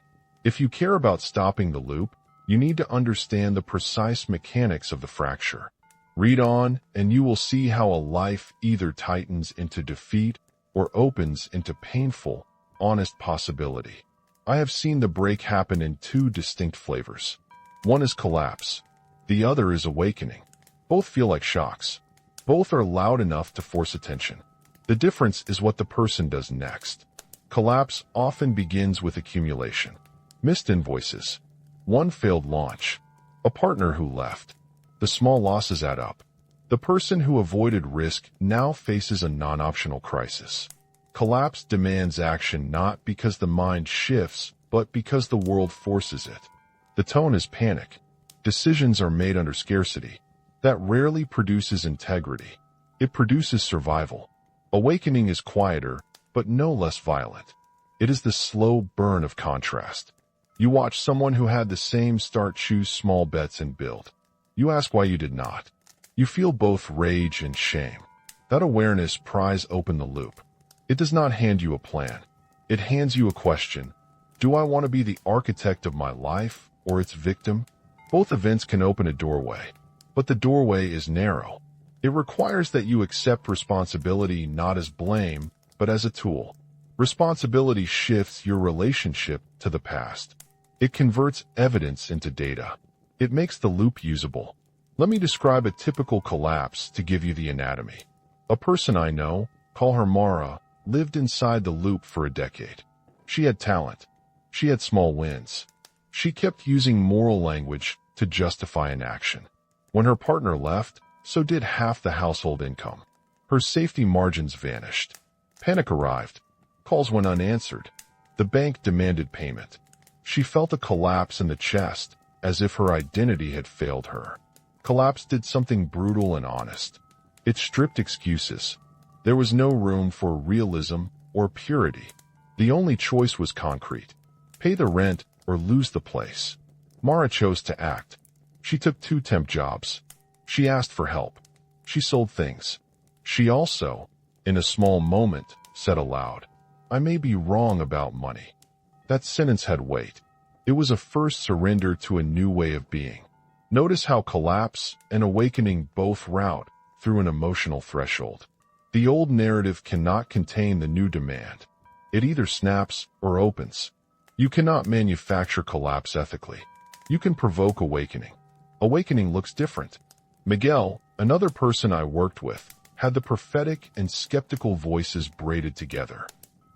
If you care about stopping the loop, you need to understand the precise mechanics of the fracture. Read on, and you will see how a life either tightens into defeat or opens into painful, honest possibility. I have seen the break happen in two distinct flavors. One is collapse. The other is awakening. Both feel like shocks. Both are loud enough to force attention. The difference is what the person does next. Collapse often begins with accumulation. Missed invoices. One failed launch. A partner who left. The small losses add up. The person who avoided risk now faces a non-optional crisis. Collapse demands action not because the mind shifts, but because the world forces it. The tone is panic. Decisions are made under scarcity. That rarely produces integrity. It produces survival. Awakening is quieter, but no less violent. It is the slow burn of contrast. You watch someone who had the same start choose small bets and build. You ask why you did not. You feel both rage and shame. That awareness pries open the loop. It does not hand you a plan. It hands you a question. Do I want to be the architect of my life or its victim? Both events can open a doorway, but the doorway is narrow. It requires that you accept responsibility not as blame, but as a tool. Responsibility shifts your relationship to the past. It converts evidence into data. It makes the loop usable. Let me describe a typical collapse to give you the anatomy. A person I know, call her Mara, lived inside the loop for a decade. She had talent. She had small wins. She kept using moral language to justify an action. When her partner left, so did half the household income. Her safety margins vanished. Panic arrived. Calls went unanswered. The bank demanded payment. She felt a collapse in the chest, as if her identity had failed her. Collapse did something brutal and honest. It stripped excuses. There was no room for realism or purity. The only choice was concrete. Pay the rent or lose the place. Mara chose to act. She took 2 temp jobs. She asked for help. She sold things. She also, in a small moment, said aloud, "I may be wrong about money." That sentence had weight. It was a first surrender to a new way of being. Notice how collapse and awakening both route through an emotional threshold. The old narrative cannot contain the new demand. It either snaps or opens. You cannot manufacture collapse ethically. You can provoke awakening. Awakening looks different. Miguel, another person I worked with, had the prophetic and skeptical voices braided together.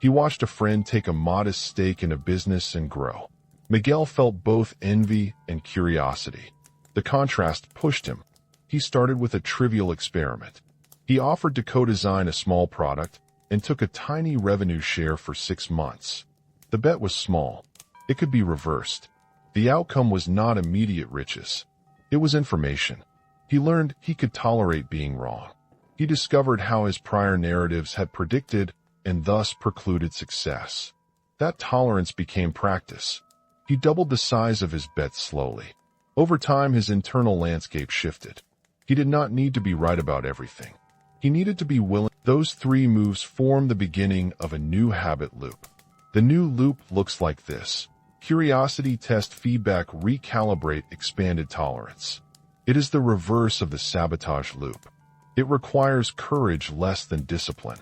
He watched a friend take a modest stake in a business and grow. Miguel felt both envy and curiosity. The contrast pushed him. He started with a trivial experiment. He offered to co-design a small product and took a tiny revenue share for 6 months. The bet was small. It could be reversed. The outcome was not immediate riches. It was information. He learned he could tolerate being wrong. He discovered how his prior narratives had predicted and thus precluded success. That tolerance became practice. He doubled the size of his bets slowly. Over time, his internal landscape shifted. He did not need to be right about everything. He needed to be willing. Those 3 moves form the beginning of a new habit loop. The new loop looks like this. Curiosity, test, feedback, recalibrate, expanded tolerance. It is the reverse of the sabotage loop. It requires courage less than discipline.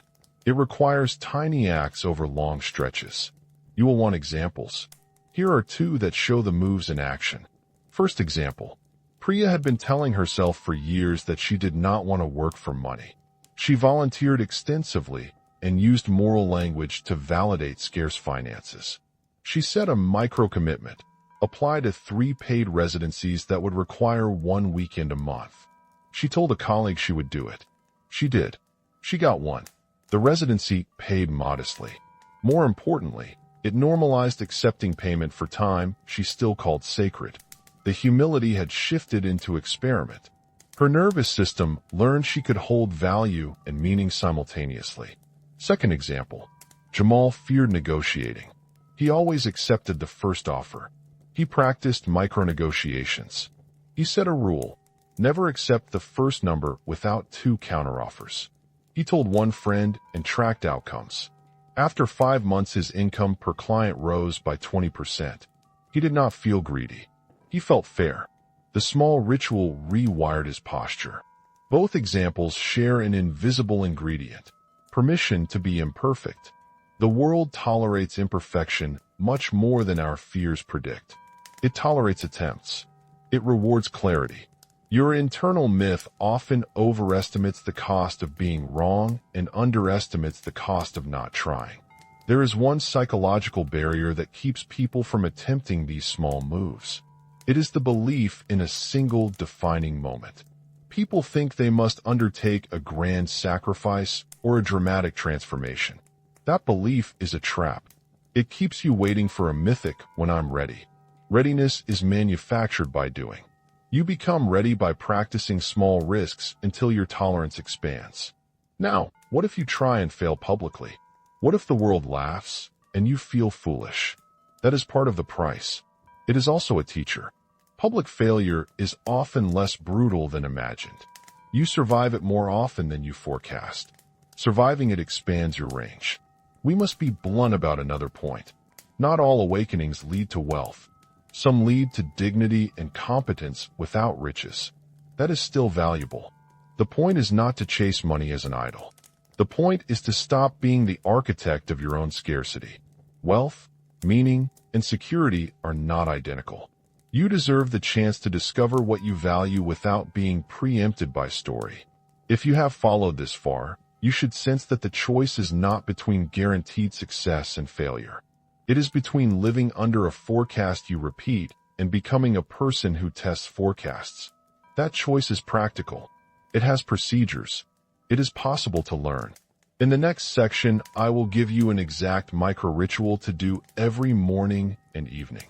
It requires tiny acts over long stretches. You will want examples. Here are 2 that show the moves in action. First example. Priya had been telling herself for years that she did not want to work for money. She volunteered extensively and used moral language to validate scarce finances. She set a micro-commitment, applied to 3 paid residencies that would require 1 weekend a month. She told a colleague she would do it. She did. She got 1. The residency paid modestly. More importantly, it normalized accepting payment for time she still called sacred. The humility had shifted into experiment. Her nervous system learned she could hold value and meaning simultaneously. Second example. Jamal feared negotiating. He always accepted the first offer. He practiced micro-negotiations. He set a rule. Never accept the first number without 2 counteroffers. He told 1 friend and tracked outcomes. After 5 months, his income per client rose by 20%. He did not feel greedy. He felt fair. The small ritual rewired his posture. Both examples share an invisible ingredient: permission to be imperfect. The world tolerates imperfection much more than our fears predict. It tolerates attempts. It rewards clarity. Your internal myth often overestimates the cost of being wrong and underestimates the cost of not trying. There is one psychological barrier that keeps people from attempting these small moves. It is the belief in a single defining moment. People think they must undertake a grand sacrifice or a dramatic transformation. That belief is a trap. It keeps you waiting for a mythic "when I'm ready." Readiness is manufactured by doing. You become ready by practicing small risks until your tolerance expands. Now, what if you try and fail publicly? What if the world laughs and you feel foolish? That is part of the price. It is also a teacher. Public failure is often less brutal than imagined. You survive it more often than you forecast. Surviving it expands your range. We must be blunt about another point. Not all awakenings lead to wealth. Some lead to dignity and competence without riches. That is still valuable. The point is not to chase money as an idol. The point is to stop being the architect of your own scarcity. Wealth, meaning, and security are not identical. You deserve the chance to discover what you value without being preempted by story. If you have followed this far, you should sense that the choice is not between guaranteed success and failure. It is between living under a forecast you repeat and becoming a person who tests forecasts. That choice is practical. It has procedures. It is possible to learn. In the next section, I will give you an exact micro-ritual to do every morning and evening.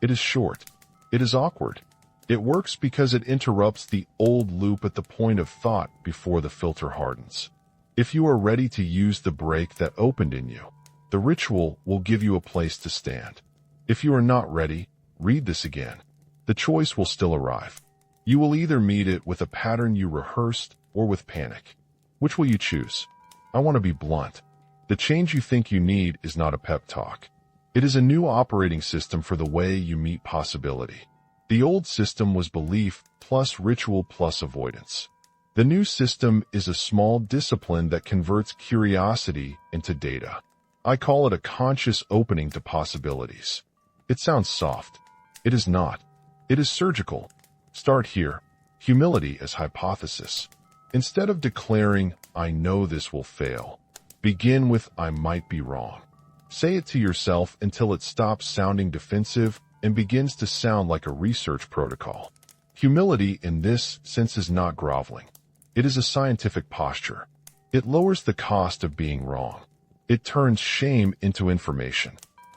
It is short. It is awkward. It works because it interrupts the old loop at the point of thought before the filter hardens. If you are ready to use the break that opened in you, the ritual will give you a place to stand. If you are not ready, read this again. The choice will still arrive. You will either meet it with a pattern you rehearsed or with panic. Which will you choose? I want to be blunt. The change you think you need is not a pep talk. It is a new operating system for the way you meet possibility. The old system was belief plus ritual plus avoidance. The new system is a small discipline that converts curiosity into data. I call it a conscious opening to possibilities. It sounds soft. It is not. It is surgical. Start here. Humility as hypothesis. Instead of declaring, "I know this will fail," begin with, "I might be wrong." Say it to yourself until it stops sounding defensive and begins to sound like a research protocol. Humility in this sense is not groveling. It is a scientific posture. It lowers the cost of being wrong. It turns shame into information.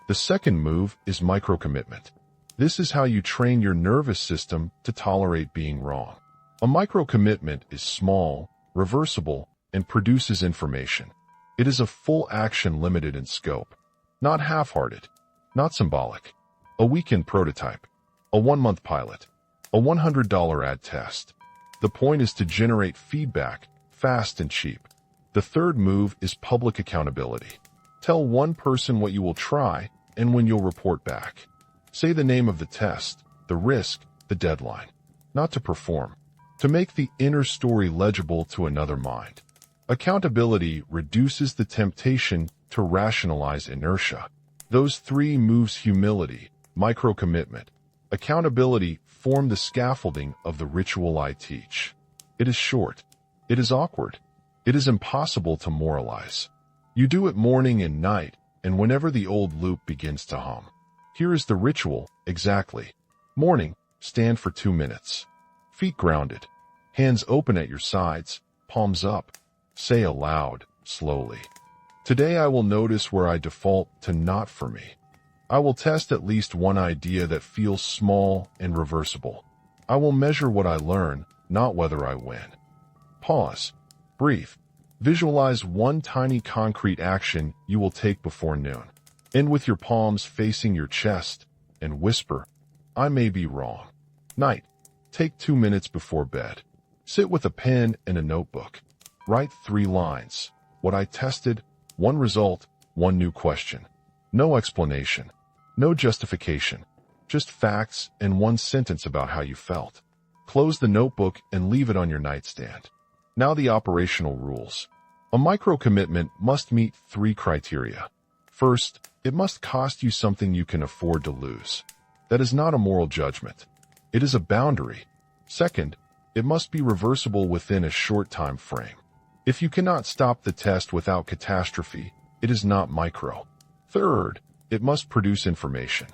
The second move is micro-commitment. This is how you train your nervous system to tolerate being wrong. A micro-commitment is small, reversible, and produces information. It is a full action limited in scope. Not half-hearted, not symbolic. A weekend prototype, a 1-month pilot. A $100 ad test. The point is to generate feedback, fast and cheap. The third move is public accountability. Tell one person what you will try and when you'll report back. Say the name of the test, the risk, the deadline. Not to perform, to make the inner story legible to another mind. Accountability reduces the temptation to rationalize inertia. Those three moves: humility, micro-commitment, accountability, form the scaffolding of the ritual I teach. It is short. It is awkward. It is impossible to moralize. You do it morning and night, and whenever the old loop begins to hum. Here is the ritual, exactly. Morning, stand for 2 minutes. Feet grounded. Hands open at your sides, palms up. Say aloud, slowly. Today I will notice where I default to not for me. I will test at least one idea that feels small and reversible. I will measure what I learn, not whether I win. Pause. Breathe. Visualize one tiny concrete action you will take before noon. End with your palms facing your chest and whisper, I may be wrong. Night. Take 2 minutes before bed. Sit with a pen and a notebook. Write 3 lines. What I tested, 1 result, 1 new question. No explanation. No justification. Just facts and 1 sentence about how you felt. Close the notebook and leave it on your nightstand. Now the operational rules. A micro-commitment must meet 3 criteria. First, it must cost you something you can afford to lose. That is not a moral judgment. It is a boundary. Second, it must be reversible within a short time frame. If you cannot stop the test without catastrophe, it is not micro. Third, it must produce information.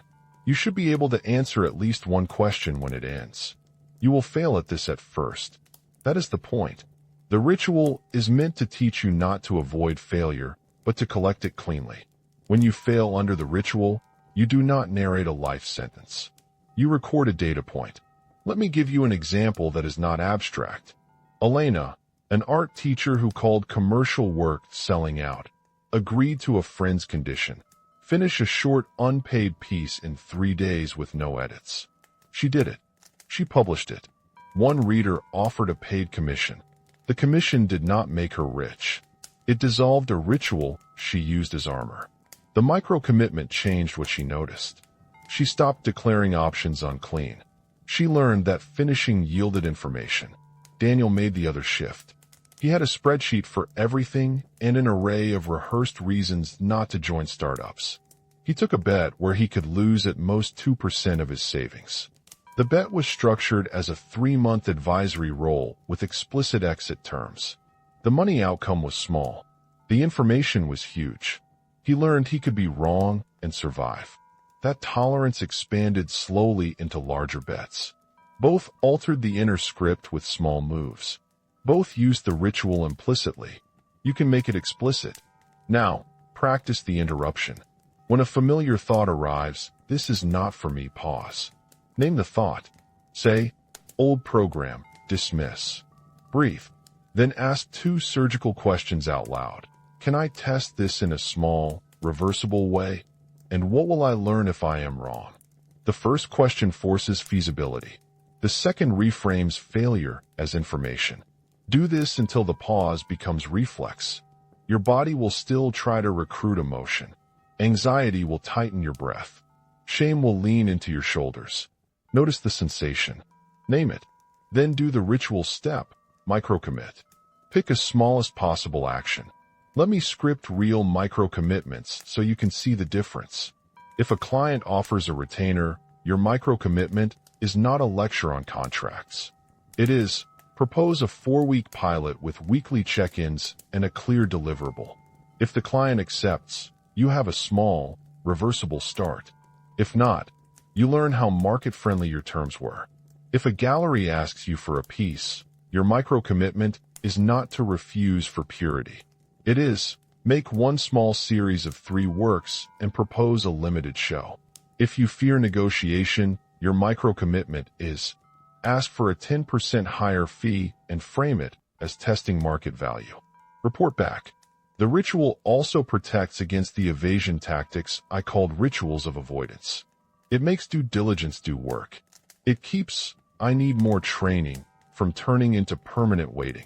You should be able to answer at least 1 question when it ends. You will fail at this at first. That is the point. The ritual is meant to teach you not to avoid failure, but to collect it cleanly. When you fail under the ritual, you do not narrate a life sentence. You record a data point. Let me give you an example that is not abstract. Elena, an art teacher who called commercial work selling out, agreed to a friend's condition. Finish a short, unpaid piece in 3 days with no edits. She did it. She published it. 1 reader offered a paid commission. The commission did not make her rich. It dissolved a ritual she used as armor. The micro-commitment changed what she noticed. She stopped declaring options unclean. She learned that finishing yielded information. Daniel made the other shift. He had a spreadsheet for everything and an array of rehearsed reasons not to join startups. He took a bet where he could lose at most 2% of his savings. The bet was structured as a 3-month advisory role with explicit exit terms. The money outcome was small. The information was huge. He learned he could be wrong and survive. That tolerance expanded slowly into larger bets. Both altered the inner script with small moves. Both used the ritual implicitly. You can make it explicit. Now, practice the interruption. When a familiar thought arrives, this is not for me, pause. Name the thought. Say, old program, dismiss. Breathe. Then ask 2 surgical questions out loud. Can I test this in a small, reversible way? And what will I learn if I am wrong? The first question forces feasibility. The second reframes failure as information. Do this until the pause becomes reflex. Your body will still try to recruit emotion. Anxiety will tighten your breath. Shame will lean into your shoulders. Notice the sensation. Name it. Then do the ritual step, micro-commit. Pick a smallest possible action. Let me script real micro-commitments so you can see the difference. If a client offers a retainer, your micro-commitment is not a lecture on contracts. It is, propose a 4-week pilot with weekly check-ins and a clear deliverable. If the client accepts, you have a small, reversible start. If not, you learn how market-friendly your terms were. If a gallery asks you for a piece, your micro-commitment is not to refuse for purity. It is, make 1 small series of 3 works and propose a limited show. If you fear negotiation, your micro-commitment is, ask for a 10% higher fee and frame it as testing market value. Report back. The ritual also protects against the evasion tactics I called rituals of avoidance. It makes due diligence do work. It keeps I need more training, from turning into permanent waiting.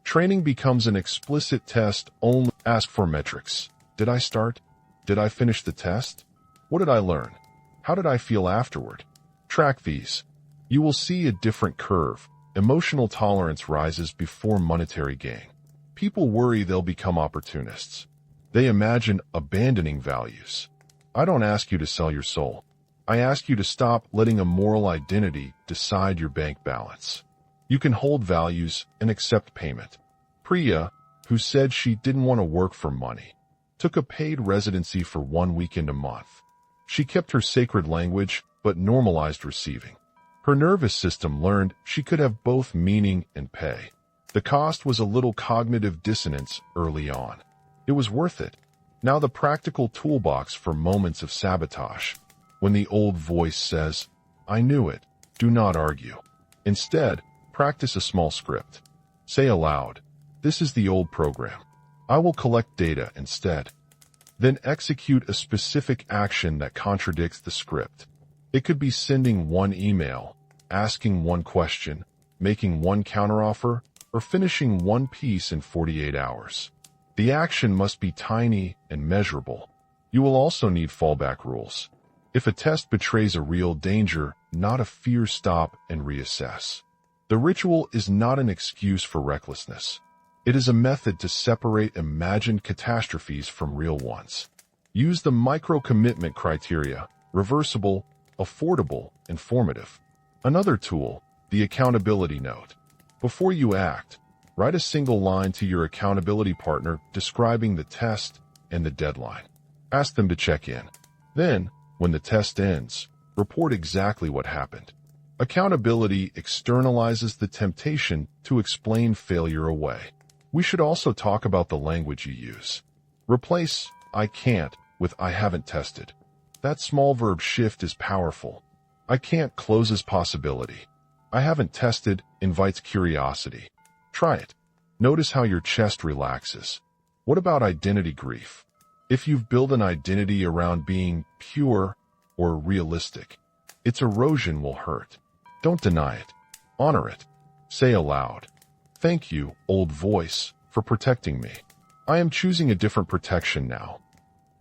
Training becomes an explicit test only. Ask for metrics. Did I start? Did I finish the test? What did I learn? How did I feel afterward? Track these. You will see a different curve. Emotional tolerance rises before monetary gain. People worry they'll become opportunists. They imagine abandoning values. I don't ask you to sell your soul. I ask you to stop letting a moral identity decide your bank balance. You can hold values and accept payment. Priya, who said she didn't want to work for money, took a paid residency for 1 weekend a month. She kept her sacred language, but normalized receiving. Her nervous system learned she could have both meaning and pay. The cost was a little cognitive dissonance early on. It was worth it. Now the practical toolbox for moments of sabotage. When the old voice says, "I knew it," do not argue. Instead, practice a small script. Say aloud, "This is the old program. I will collect data instead." Then execute a specific action that contradicts the script. It could be sending one email, asking one question, making one counteroffer, or finishing one piece in 48 hours. The action must be tiny and measurable. You will also need fallback rules. If a test betrays a real danger, not a fear, stop and reassess. The ritual is not an excuse for recklessness. It is a method to separate imagined catastrophes from real ones. Use the micro-commitment criteria: reversible, affordable, informative. Another tool, the accountability note. Before you act, write a single line to your accountability partner describing the test and the deadline. Ask them to check in. Then, when the test ends, report exactly what happened. Accountability externalizes the temptation to explain failure away. We should also talk about the language you use. Replace "I can't" with "I haven't tested." That small verb shift is powerful. I can't closes possibility. I haven't tested invites curiosity. Try it. Notice how your chest relaxes. What about identity grief? If you've built an identity around being pure or realistic, its erosion will hurt. Don't deny it. Honor it. Say aloud, "Thank you, old voice, for protecting me. I am choosing a different protection now."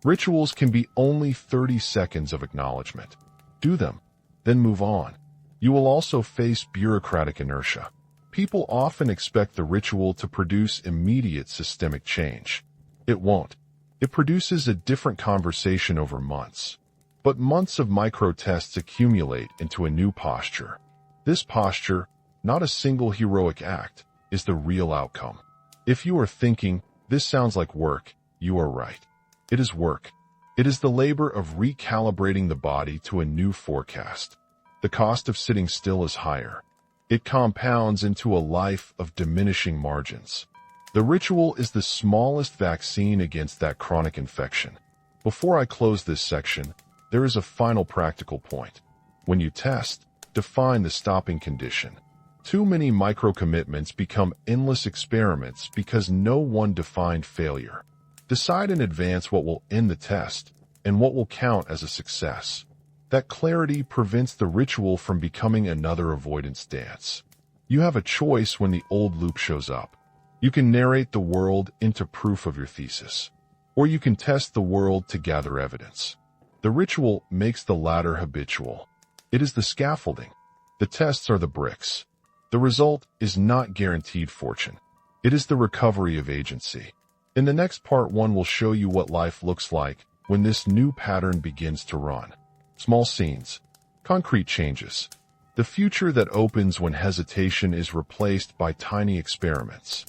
Rituals can be only 30 seconds of acknowledgement. Do them, then move on. You will also face bureaucratic inertia. People often expect the ritual to produce immediate systemic change. It won't. It produces a different conversation over months. But months of micro-tests accumulate into a new posture. This posture, not a single heroic act, is the real outcome. If you are thinking, "This sounds like work," you are right. It is work. It is the labor of recalibrating the body to a new forecast. The cost of sitting still is higher. It compounds into a life of diminishing margins. The ritual is the smallest vaccine against that chronic infection. Before I close this section, there is a final practical point. When you test, define the stopping condition. Too many micro-commitments become endless experiments because no one defined failure. Decide in advance what will end the test and what will count as a success. That clarity prevents the ritual from becoming another avoidance dance. You have a choice when the old loop shows up. You can narrate the world into proof of your thesis, or you can test the world to gather evidence. The ritual makes the latter habitual. It is the scaffolding. The tests are the bricks. The result is not guaranteed fortune. It is the recovery of agency. In the next part, one will show you what life looks like when this new pattern begins to run. Small scenes, concrete changes. The future that opens when hesitation is replaced by tiny experiments.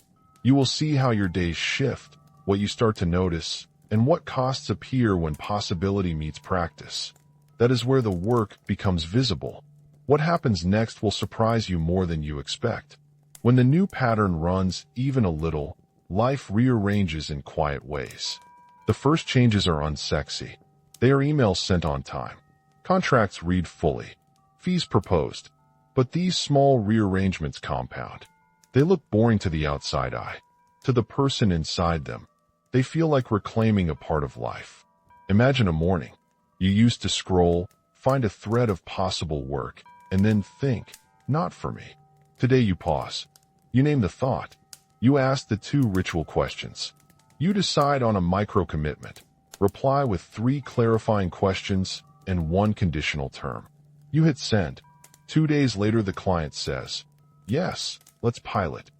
You will see how your days shift, what you start to notice, and what costs appear when possibility meets practice. That is where the work becomes visible. What happens next will surprise you more than you expect. When the new pattern runs even a little, life rearranges in quiet ways. The first changes are unsexy. They are emails sent on time. Contracts read fully. Fees proposed. But these small rearrangements compound. They look boring to the outside eye. To the person inside them, they feel like reclaiming a part of life. Imagine a morning. You used to scroll, find a thread of possible work, and then think, not for me. Today you pause. You name the thought. You ask the two ritual questions. You decide on a micro-commitment. Reply with 3 clarifying questions and 1 conditional term. You hit send. 2 days later the client says, "Yes, let's pilot."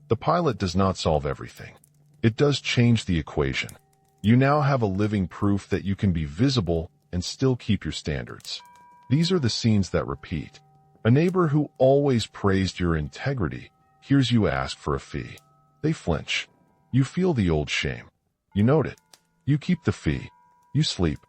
The pilot does not solve everything. It does change the equation. You now have a living proof that you can be visible and still keep your standards. These are the scenes that repeat. A neighbor who always praised your integrity hears you ask for a fee. They flinch. You feel the old shame. You note it. You keep the fee. You sleep.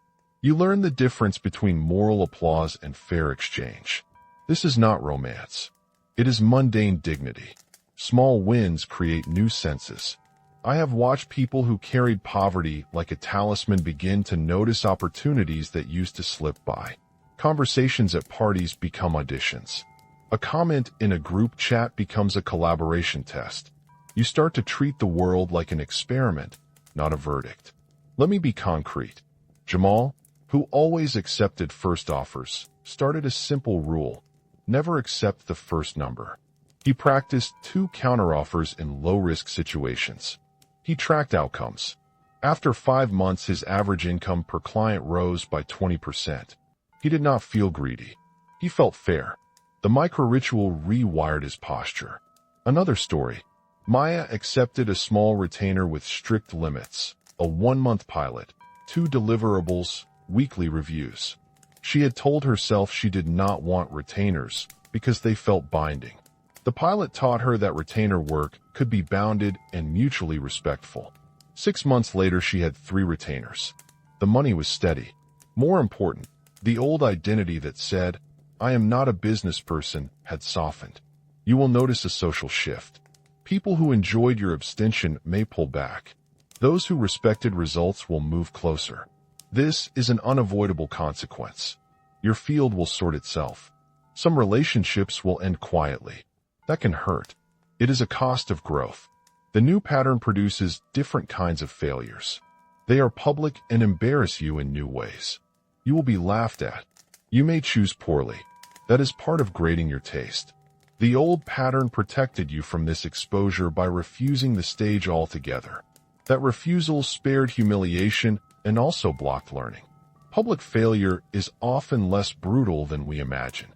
You learn the difference between moral applause and fair exchange. This is not romance. It is mundane dignity. Small wins create new senses. I have watched people who carried poverty like a talisman begin to notice opportunities that used to slip by. Conversations at parties become auditions. A comment in a group chat becomes a collaboration test. You start to treat the world like an experiment, not a verdict. Let me be concrete. Jamal, who always accepted first offers, started a simple rule: never accept the first number. He practiced 2 counteroffers in low-risk situations. He tracked outcomes. After 5 months, his average income per client rose by 20%. He did not feel greedy. He felt fair. The micro-ritual rewired his posture. Another story. Maya accepted a small retainer with strict limits, a 1-month pilot, 2 deliverables, weekly reviews. She had told herself she did not want retainers because they felt binding. The pilot taught her that retainer work could be bounded and mutually respectful. 6 months later, she had 3 retainers. The money was steady. More important, the old identity that said, "I am not a business person," had softened. You will notice a social shift. People who enjoyed your abstention may pull back. Those who respected results will move closer. This is an unavoidable consequence. Your field will sort itself. Some relationships will end quietly. That can hurt. It is a cost of growth. The new pattern produces different kinds of failures. They are public and embarrass you in new ways. You will be laughed at. You may choose poorly. That is part of grading your taste. The old pattern protected you from this exposure by refusing the stage altogether. That refusal spared humiliation and also blocked learning. Public failure is often less brutal than we imagine.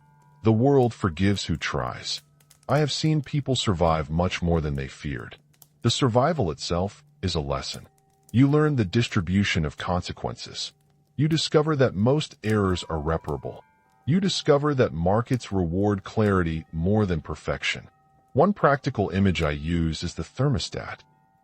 The world forgives who tries. I have seen people survive much more than they feared. The survival itself is a lesson. You learn the distribution of consequences. You discover that most errors are reparable. You discover that markets reward clarity more than perfection. One practical image I use is the thermostat.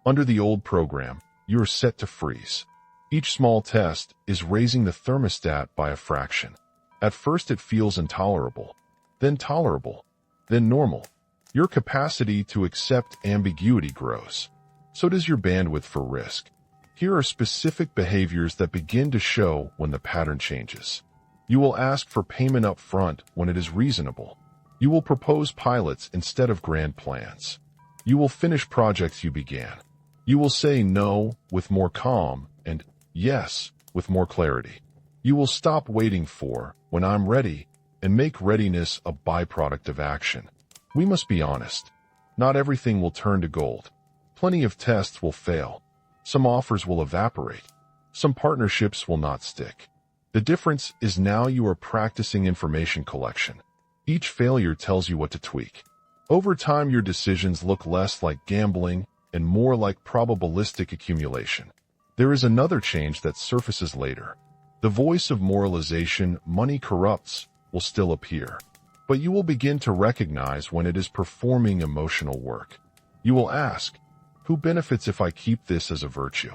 Under the old program, you are set to freeze. Each small test is raising the thermostat by a fraction. At first it feels intolerable, then tolerable, then normal. Your capacity to accept ambiguity grows. So does your bandwidth for risk. Here are specific behaviors that begin to show when the pattern changes. You will ask for payment up front when it is reasonable. You will propose pilots instead of grand plans. You will finish projects you began. You will say no with more calm and yes with more clarity. You will stop waiting for "when I'm ready" and make readiness a byproduct of action. We must be honest. Not everything will turn to gold. Plenty of tests will fail. Some offers will evaporate. Some partnerships will not stick. The difference is now you are practicing information collection. Each failure tells you what to tweak. Over time, your decisions look less like gambling and more like probabilistic accumulation. There is another change that surfaces later. The voice of moralization, "money corrupts," will still appear. But you will begin to recognize when it is performing emotional work. You will ask, who benefits if I keep this as a virtue?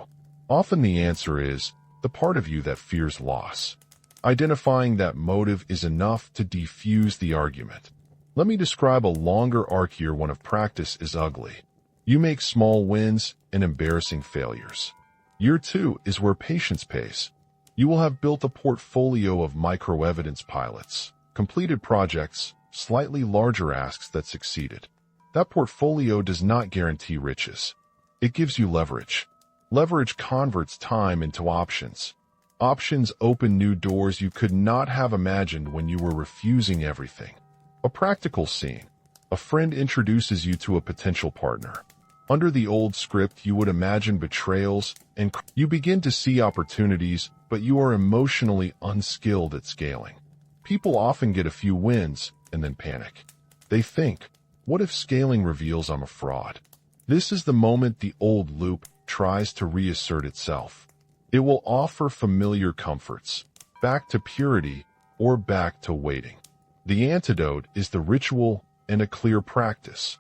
Often the answer is the part of you that fears loss. Identifying that motive is enough to defuse the argument. Let me describe a longer arc here. One of practice is ugly. You make small wins and embarrassing failures. Year 2 is where patience pays. You will have built a portfolio of micro-evidence pilots, completed projects, slightly larger asks that succeeded. That portfolio does not guarantee riches. It gives you leverage. Leverage converts time into options. Options open new doors you could not have imagined when you were refusing everything. A practical scene. A friend introduces you to a potential partner. Under the old script, you would imagine betrayals, and you begin to see opportunities, but you are emotionally unskilled at scaling. People often get a few wins and then panic. They think, what if scaling reveals I'm a fraud? This is the moment the old loop tries to reassert itself. It will offer familiar comforts, back to purity or back to waiting. The antidote is the ritual and a clear practice.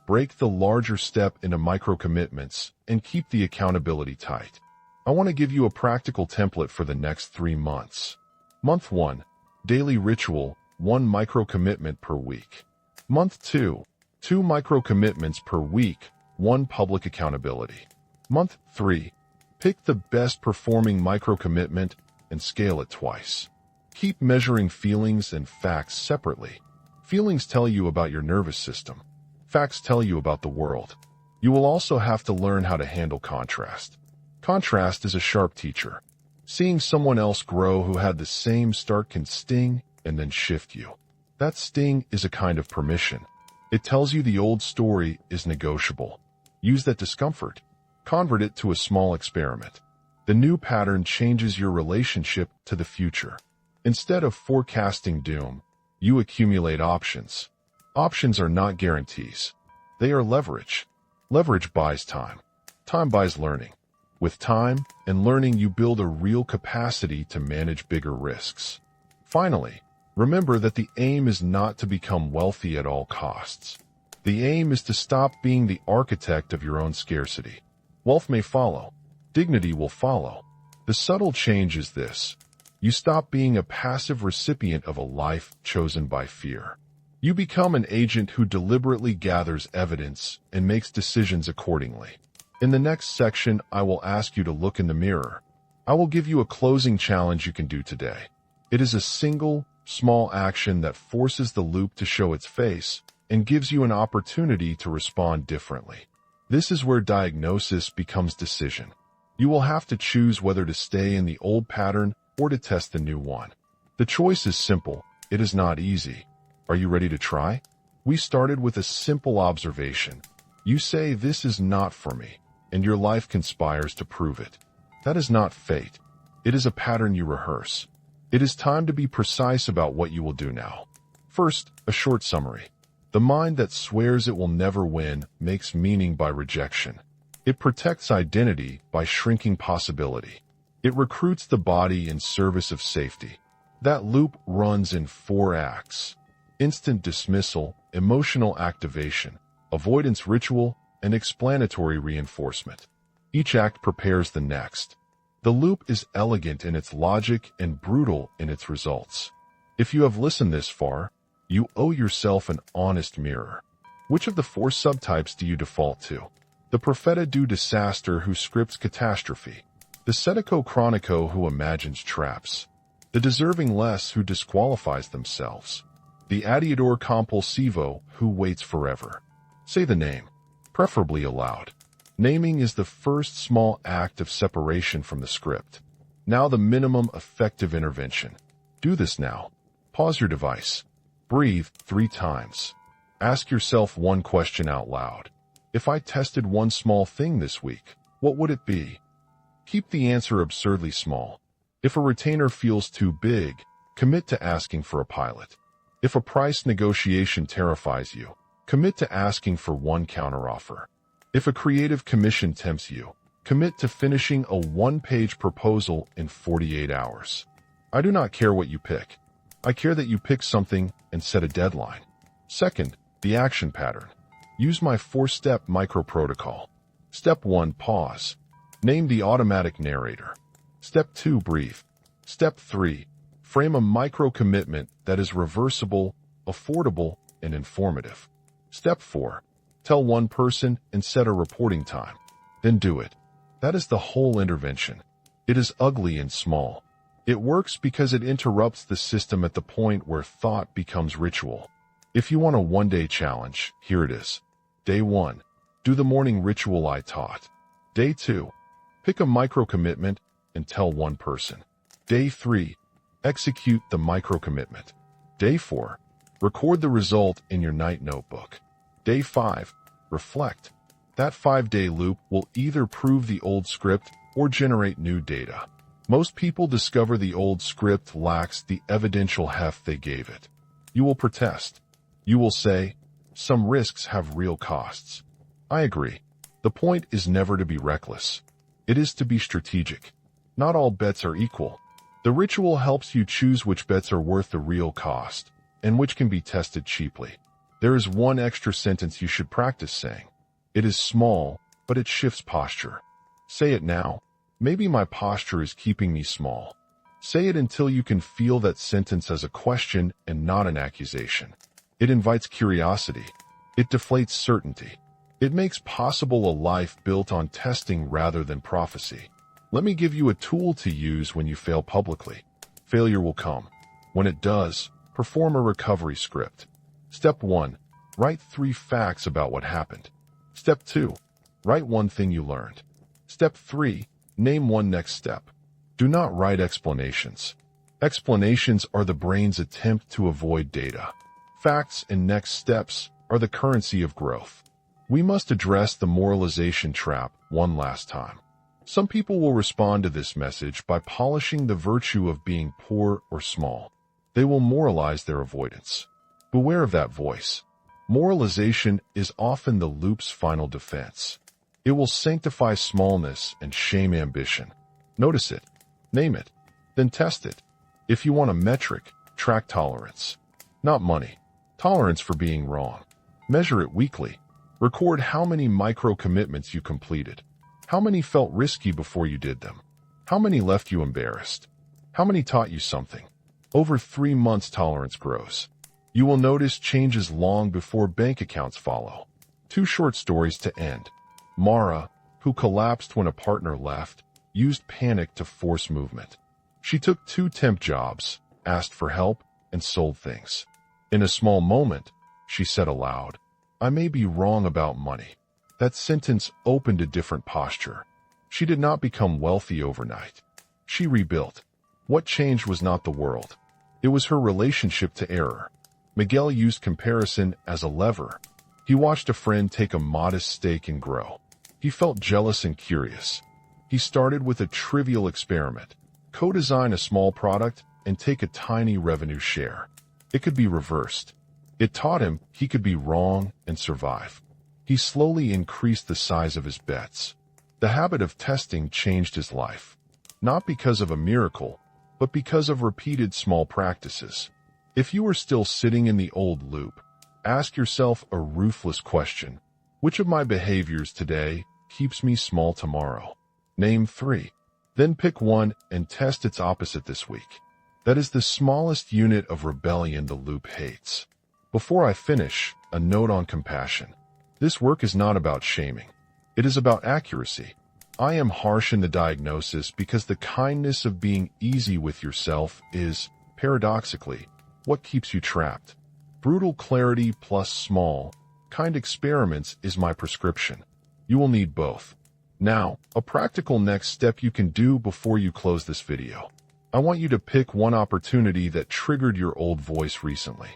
Break the larger step into micro-commitments and keep the accountability tight. I want to give you a practical template for the next 3 months. Month 1, daily ritual, 1 micro-commitment per week. Month 2, 2 micro-commitments per week, 1 public accountability. Month 3, pick the best performing micro-commitment and scale it twice. Keep measuring feelings and facts separately. Feelings tell you about your nervous system. Facts tell you about the world. You will also have to learn how to handle contrast. Contrast is a sharp teacher. Seeing someone else grow who had the same start can sting and then shift you. That sting is a kind of permission. It tells you the old story is negotiable. Use that discomfort. Convert it to a small experiment. The new pattern changes your relationship to the future. Instead of forecasting doom, you accumulate options. Options are not guarantees. They are leverage. Leverage buys time. Time buys learning. With time and learning, you build a real capacity to manage bigger risks. Finally, remember that the aim is not to become wealthy at all costs. The aim is to stop being the architect of your own scarcity. Wealth may follow. Dignity will follow. The subtle change is this. You stop being a passive recipient of a life chosen by fear. You become an agent who deliberately gathers evidence and makes decisions accordingly. In the next section, I will ask you to look in the mirror. I will give you a closing challenge you can do today. It is a single, small action that forces the loop to show its face and gives you an opportunity to respond differently. This is where diagnosis becomes decision. You will have to choose whether to stay in the old pattern or to test the new one. The choice is simple. It is not easy. Are you ready to try? We started with a simple observation. You say, this is not for me, and your life conspires to prove it. That is not fate. It is a pattern you rehearse. It is time to be precise about what you will do now. First, a short summary. The mind that swears it will never win makes meaning by rejection. It protects identity by shrinking possibility. It recruits the body in service of safety. That loop runs in 4 acts. Instant dismissal, emotional activation, avoidance ritual, and explanatory reinforcement. Each act prepares the next. The loop is elegant in its logic and brutal in its results. If you have listened this far, you owe yourself an honest mirror. Which of the 4 subtypes do you default to? The profeta du disaster who scripts catastrophe. The sedico chronico who imagines traps. The deserving less who disqualifies themselves. The adiador compulsivo who waits forever. Say the name, preferably aloud. Naming is the first small act of separation from the script. Now the minimum effective intervention. Do this now. Pause your device. Breathe 3 times. Ask yourself one question out loud. If I tested one small thing this week, what would it be? Keep the answer absurdly small. If a retainer feels too big, commit to asking for a pilot. If a price negotiation terrifies you, commit to asking for 1 counteroffer. If a creative commission tempts you, commit to finishing a 1-page proposal in 48 hours. I do not care what you pick. I care that you pick something and set a deadline. Second, the action pattern. Use my 4-step micro-protocol. Step 1, pause. Name the automatic narrator. Step 2, breathe. Step 3, frame a micro-commitment that is reversible, affordable, and informative. Step 4, tell one person and set a reporting time. Then do it. That is the whole intervention. It is ugly and small. It works because it interrupts the system at the point where thought becomes ritual. If you want a 1-day challenge, here it is. Day 1, do the morning ritual I taught. Day 2, pick a micro-commitment and tell one person. Day 3, execute the micro-commitment. Day 4, Record the result in your night notebook. Day 5. Reflect. That 5-day loop will either prove the old script or generate new data. Most people discover the old script lacks the evidential heft they gave it. You will protest. You will say, some risks have real costs. I agree. The point is never to be reckless. It is to be strategic. Not all bets are equal. The ritual helps you choose which bets are worth the real cost and which can be tested cheaply. There is one extra sentence you should practice saying. It is small, but it shifts posture. Say it now. Maybe my posture is keeping me small. Say it until you can feel that sentence as a question and not an accusation. It invites curiosity. It deflates certainty. It makes possible a life built on testing rather than prophecy. Let me give you a tool to use when you fail publicly. Failure will come. When it does, perform a recovery script. Step 1. Write 3 facts about what happened. Step 2. Write 1 thing you learned. Step 3. Name 1 next step. Do not write explanations. Explanations are the brain's attempt to avoid data. Facts and next steps are the currency of growth. We must address the moralization trap one last time. Some people will respond to this message by polishing the virtue of being poor or small. They will moralize their avoidance. Beware of that voice. Moralization is often the loop's final defense. It will sanctify smallness and shame ambition. Notice it. Name it. Then test it. If you want a metric, track tolerance. Not money. Tolerance for being wrong. Measure it weekly. Record how many micro-commitments you completed. How many felt risky before you did them? How many left you embarrassed? How many taught you something? Over 3 months, tolerance grows. You will notice changes long before bank accounts follow. 2 short stories to end. Mara, who collapsed when a partner left, used panic to force movement. She took 2 temp jobs, asked for help, and sold things. In a small moment, she said aloud, I may be wrong about money. That sentence opened a different posture. She did not become wealthy overnight. She rebuilt. What changed was not the world. It was her relationship to error. Miguel used comparison as a lever. He watched a friend take a modest stake and grow. He felt jealous and curious. He started with a trivial experiment. Co-design a small product and take a tiny revenue share. It could be reversed. It taught him he could be wrong and survive. He slowly increased the size of his bets. The habit of testing changed his life. Not because of a miracle, but because of repeated small practices. If you are still sitting in the old loop, ask yourself a ruthless question. Which of my behaviors today keeps me small tomorrow? Name 3. Then pick 1 and test its opposite this week. That is the smallest unit of rebellion the loop hates. Before I finish, a note on compassion. This work is not about shaming. It is about accuracy. I am harsh in the diagnosis because the kindness of being easy with yourself is, paradoxically, what keeps you trapped. Brutal clarity plus small, kind experiments is my prescription. You will need both. Now, a practical next step you can do before you close this video. I want you to pick 1 opportunity that triggered your old voice recently.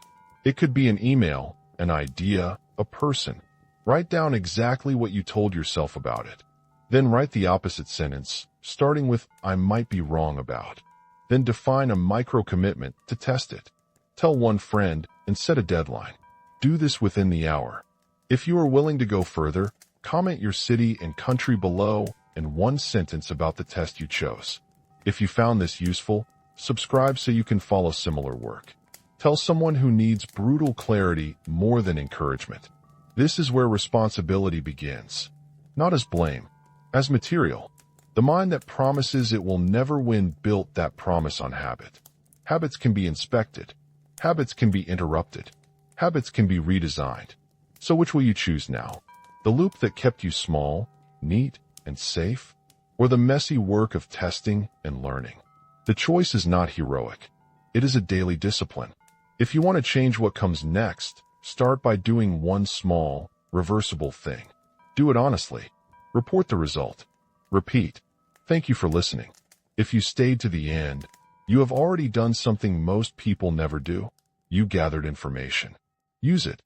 It could be an email, an idea, a person. Write down exactly what you told yourself about it. Then write the opposite sentence, starting with I might be wrong about. Then define a micro-commitment to test it. Tell 1 friend and set a deadline. Do this within the hour. If you are willing to go further, comment your city and country below and 1 sentence about the test you chose. If you found this useful, subscribe so you can follow similar work. Tell someone who needs brutal clarity more than encouragement. This is where responsibility begins. Not as blame, as material. The mind that promises it will never win built that promise on habit. Habits can be inspected. Habits can be interrupted. Habits can be redesigned. So which will you choose now? The loop that kept you small, neat, and safe? Or the messy work of testing and learning? The choice is not heroic. It is a daily discipline. If you want to change what comes next, start by doing 1 small, reversible thing. Do it honestly. Report the result. Repeat. Thank you for listening. If you stayed to the end, you have already done something most people never do. You gathered information. Use it.